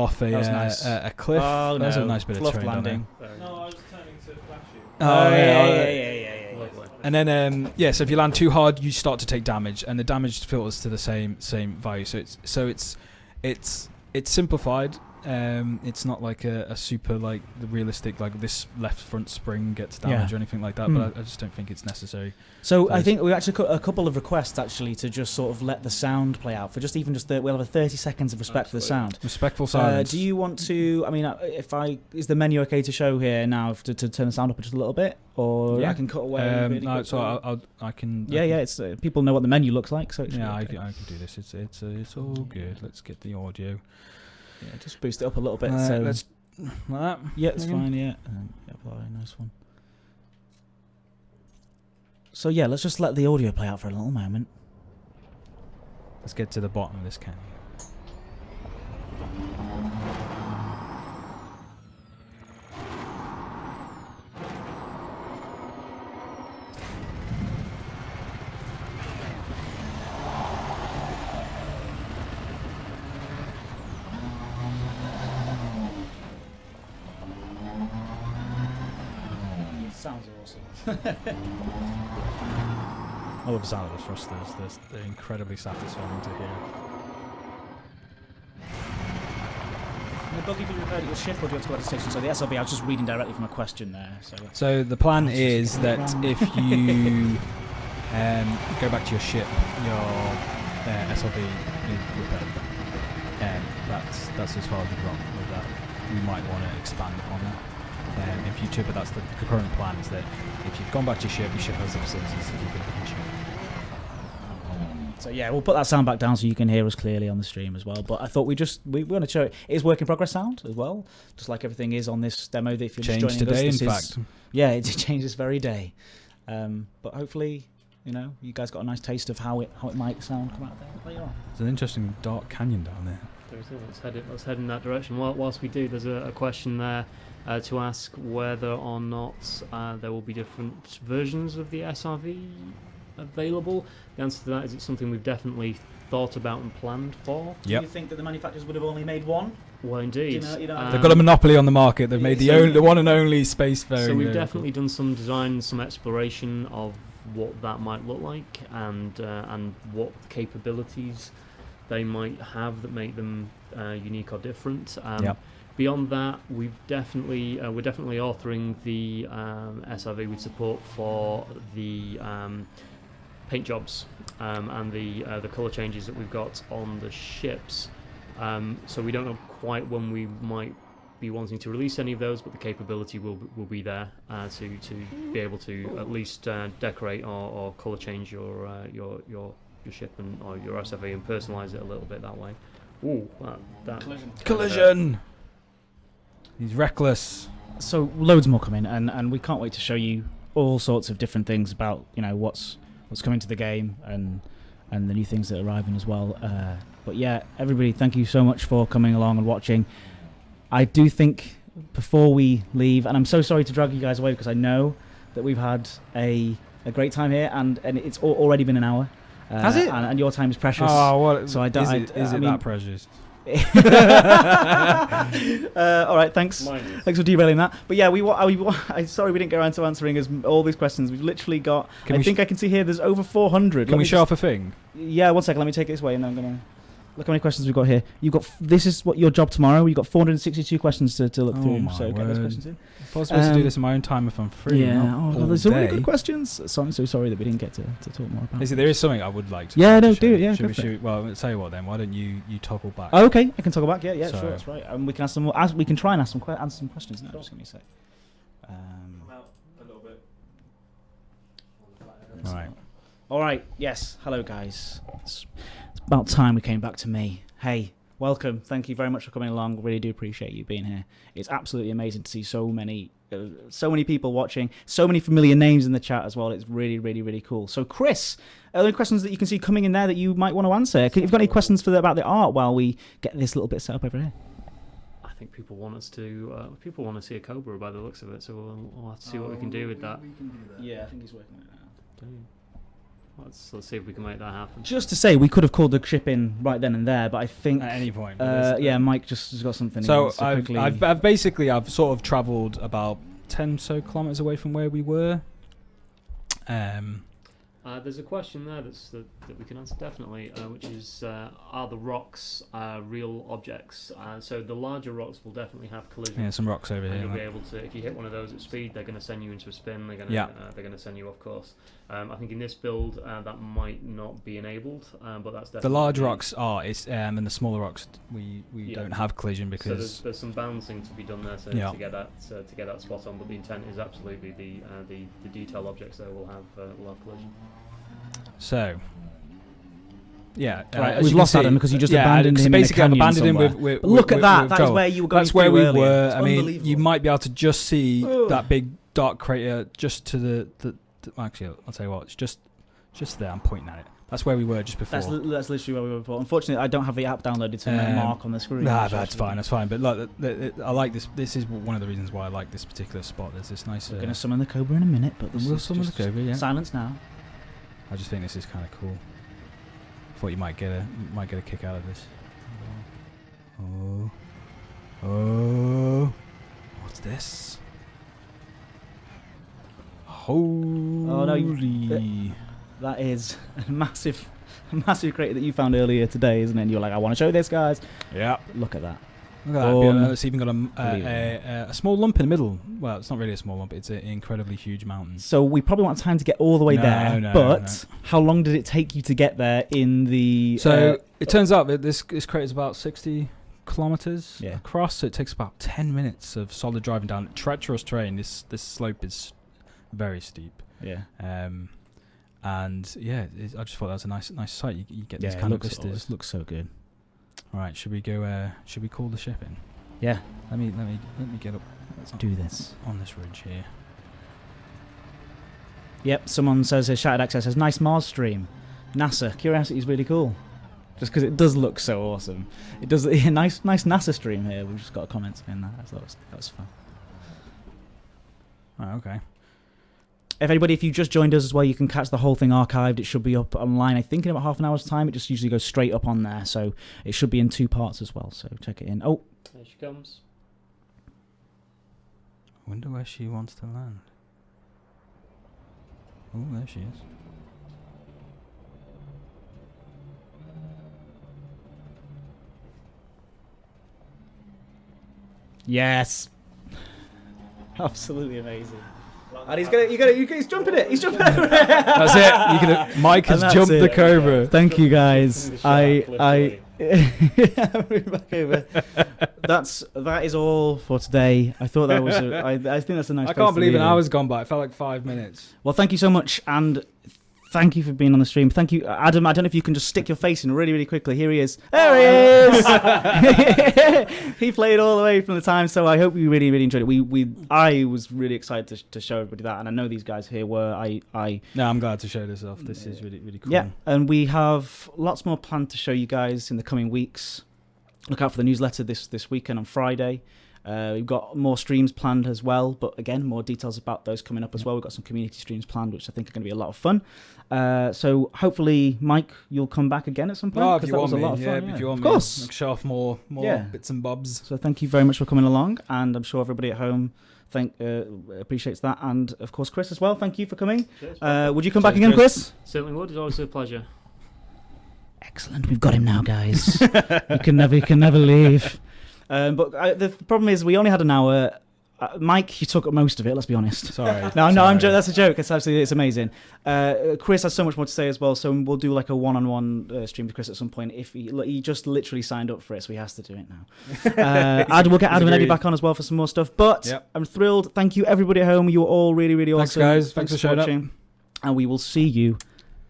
off a cliff. Oh, that was no. a nice bit Fluff of terrain. landing. No, I was turning to flash you. Yeah. And then so if you land too hard, you start to take damage, and the damage filters to the same value. So it's simplified. It's not like a super like the realistic like this left front spring gets damage or anything like that. But I just don't think it's necessary. So I think we actually got a couple of requests actually to just sort of let the sound play out for just we'll have a 30 seconds of respect for the sound. Respectful silence. Do you want to? I mean, is the menu okay to show here now to turn the sound up just a little bit, or I can cut away? Really no, so I can. It's people know what the menu looks like, so I can do this. It's all good. Let's get the audio. Yeah, just boost it up a little bit. So let's like that. Yeah, it's fine. Yeah, apply. Nice one. So yeah, let's just let the audio play out for a little moment. Let's get to the bottom of this canyon. Sounds awesome. I love the sound of the thrusters. They're incredibly satisfying to hear. Can the buggy be repaired at your ship, or do you have to go to the station? So the SRV, I was just reading directly from a question there. So the plan is that if you go back to your ship, your SRV is repaired. That's as far as we've gone with that. We might want to expand upon that. In future, but that's the current plan is that if you've gone back to your ship has the facilities to keep it in ship. So yeah, we'll put that sound back down so you can hear us clearly on the stream as well. But I thought we want to show it is work in progress sound as well, just like everything is on this demo. That if you're just joining today, us, in fact. Yeah, it changed this very day. But hopefully, you guys got a nice taste of how it might sound come out there later on. It's an interesting dark canyon down there. Let's head in that direction. Whilst we do, there's a question there to ask whether or not there will be different versions of the SRV available. The answer to that is it's something we've definitely thought about and planned for. Do you think that the manufacturers would have only made one? Well, indeed. They've got a monopoly on the market. They've made the one and only space variant. So we've definitely done some design, some exploration of what that might look like, and what capabilities they might have that make them unique or different. Beyond that, we're definitely authoring the SRV with support for the paint jobs and the colour changes that we've got on the ships. So we don't know quite when we might be wanting to release any of those, but the capability will be there to be able to at least decorate or colour change your ship or your SRV and personalise it a little bit that way. Ooh, that collision. He's reckless. So loads more coming, and we can't wait to show you all sorts of different things about what's coming to the game and the new things that are arriving as well. But yeah, everybody, thank you so much for coming along and watching. I do think before we leave, and I'm so sorry to drag you guys away because I know that we've had a great time here, and it's already been an hour. Has it? And your time is precious. Oh, what? So I don't. Is it that precious? All right, thanks. Thanks for derailing that. But yeah, I'm sorry we didn't go around to answering all these questions. We've literally got. I can see here. There's over 400. Can we show off a thing? Yeah, 1 second. Let me take it this way, and then I'm gonna look how many questions we've got here. This is what your job tomorrow. You've got 462 questions to look through. So get those questions in. If I was supposed to do this in my own time if I'm free. Yeah. There's so many good questions. So I'm so sorry that we didn't get to talk more about. There is something I would like to. Yeah, no, do it. Yeah, well, I'll tell you what then. Why don't you toggle back? Oh, okay, I can toggle back. Yeah, sure, that's right. And we can ask some more. We can try and answer some questions now. Just give me a sec. A little bit. All right. Yes. Hello, guys. It's about time we came back to me. Hey, welcome. Thank you very much for coming along. Really do appreciate you being here. It's absolutely amazing to see so many people watching, so many familiar names in the chat as well. It's really, really, really cool. So, Chris, are there any questions that you can see coming in there that you might want to answer? If you've got any questions about the art while we get this little bit set up over here? I think people want us to. People want to see a Cobra by the looks of it, so we'll have to see what we can do with that. We can do that. Yeah, I think he's working on it now. Let's see if we can make that happen. Just to say, we could have called the ship in right then and there, but I think At any point. Mike just has got something. So quickly. I've sort of travelled about 10 so kilometres away from where we were. There's a question there that we can answer definitely, which is, are the rocks real objects? So the larger rocks will definitely have collision. Yeah, some rocks over And here. you'll be able to, if you hit one of those at speed, they're going to send you into a spin. They're going to send you off course. I think in this build that might not be enabled, but that's definitely The large rocks are, and the smaller rocks we don't have collision so because there's some balancing to be done there to get that spot on. But the intent is absolutely the detail objects there will have collision. so. Yeah, Right, we've lost Adam because you just abandoned him. Basically, in a I've abandoned canyon him with. Look at that. with That is Joel. where you were going. That's where we earlier. were. It's I mean, unbelievable. you might be able to just see Ugh. that big dark crater just to the actually, I'll tell you what. It's just there. I'm pointing at it. That's where we were just before. That's literally where we were before. Unfortunately, I don't have the app downloaded to mark on the screen. Nah, that's fine. That's fine. But look, I like this. This is one of the reasons why I like this particular spot. There's this nice. We're going to summon the Cobra in a minute, but we'll summon the Cobra. Yeah. Silence now. I just think this is kind of cool. Thought you might get a kick out of this. Oh, what's this? Holy! That is a massive crater that you found earlier today, isn't it? And you're like, I want to show this, guys. Yeah. Look at that. Look at that. It's even got a small lump in the middle. Well, it's not really a small lump. It's an incredibly huge mountain. So we probably want time to get all the way there. But how long did it take you to get there in the... So it turns out that this crater is about 60 kilometers Yeah. across. So it takes about 10 minutes of solid driving down treacherous terrain. This slope is very steep. Yeah. And yeah, I just thought that was a nice sight. You get these Yeah, kind of it vistas. looks so good. All right, should we go? Should we call the ship in? Yeah. Let me get up. Let's do this. On this ridge here. Yep, someone says here, Shattered Access says, nice Mars stream. NASA, Curiosity is really cool. Just because it does look so awesome. It does, yeah, nice NASA stream here. We've just got a comment saying that. That was fun. Oh, okay. If you just joined us as well, you can catch the whole thing archived. It should be up online, I think, in about half an hour's time. It just usually goes straight up on there. So it should be in 2 parts as well. So check it in. Oh. There she comes. I wonder where she wants to land. Oh, there she is. Yes. Absolutely amazing. And he's jumping it. He's jumping over it. That's it. Mike has jumped the Cobra. Thank you, guys. Back over. That is all for today. I thought that was. I think that's a nice. I can't believe an hour's gone by. It felt like 5 minutes. Well, thank you so much, and thank you for being on the stream. Thank you, Adam. I don't know if you can just stick your face in really, really quickly. Here he is. There he is. He played all the way from the time, so I hope you really, really enjoyed it. I was really excited to show everybody that, and I know these guys here were. No, I'm glad to show this off. This is really, really cool. Yeah, and we have lots more planned to show you guys in the coming weeks. Look out for the newsletter this weekend on Friday. We've got more streams planned as well, but again, more details about those coming up as well. We've got some community streams planned, which I think are going to be a lot of fun. So hopefully, Mike, you'll come back again at some point. Oh, if you want was a me, lot of fun, if you want of me, course. show off more bits and bobs. So thank you very much for coming along, and I'm sure everybody at home appreciates that, and of course Chris as well. Thank you for coming. Would you come back again, Chris? Certainly would. It's always a pleasure. Excellent. We've got him now, guys. You can never leave. But the problem is we only had an hour. Mike, you took up most of it. Let's be honest. Sorry. No, I'm that's a joke. It's amazing. Chris has so much more to say as well, so we'll do like a one-on-one stream with Chris at some point. If he just literally signed up for it, so he has to do it now. We'll get Adam and Eddie back on as well for some more stuff. But I'm thrilled. Thank you, everybody at home. You were all really, really awesome. Thanks, guys. Thanks for showing up. And we will see you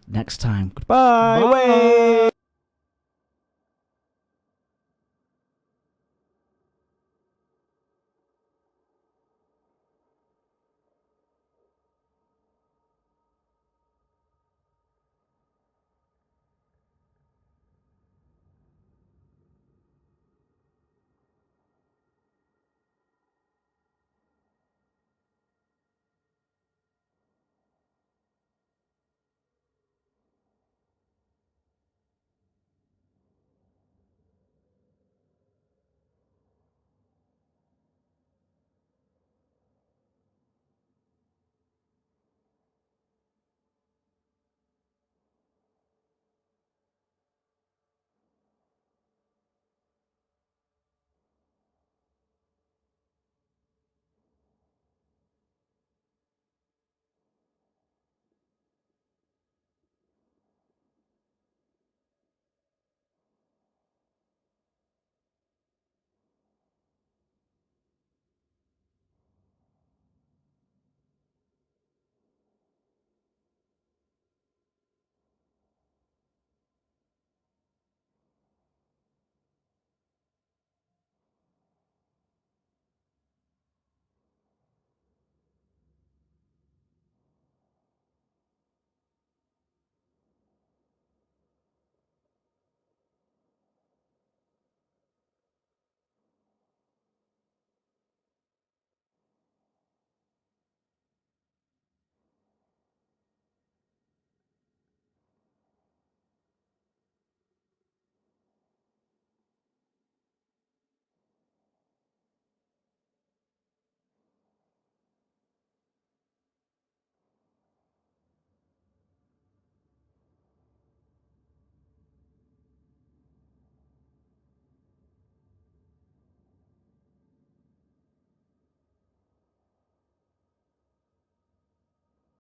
next time. Goodbye. Bye.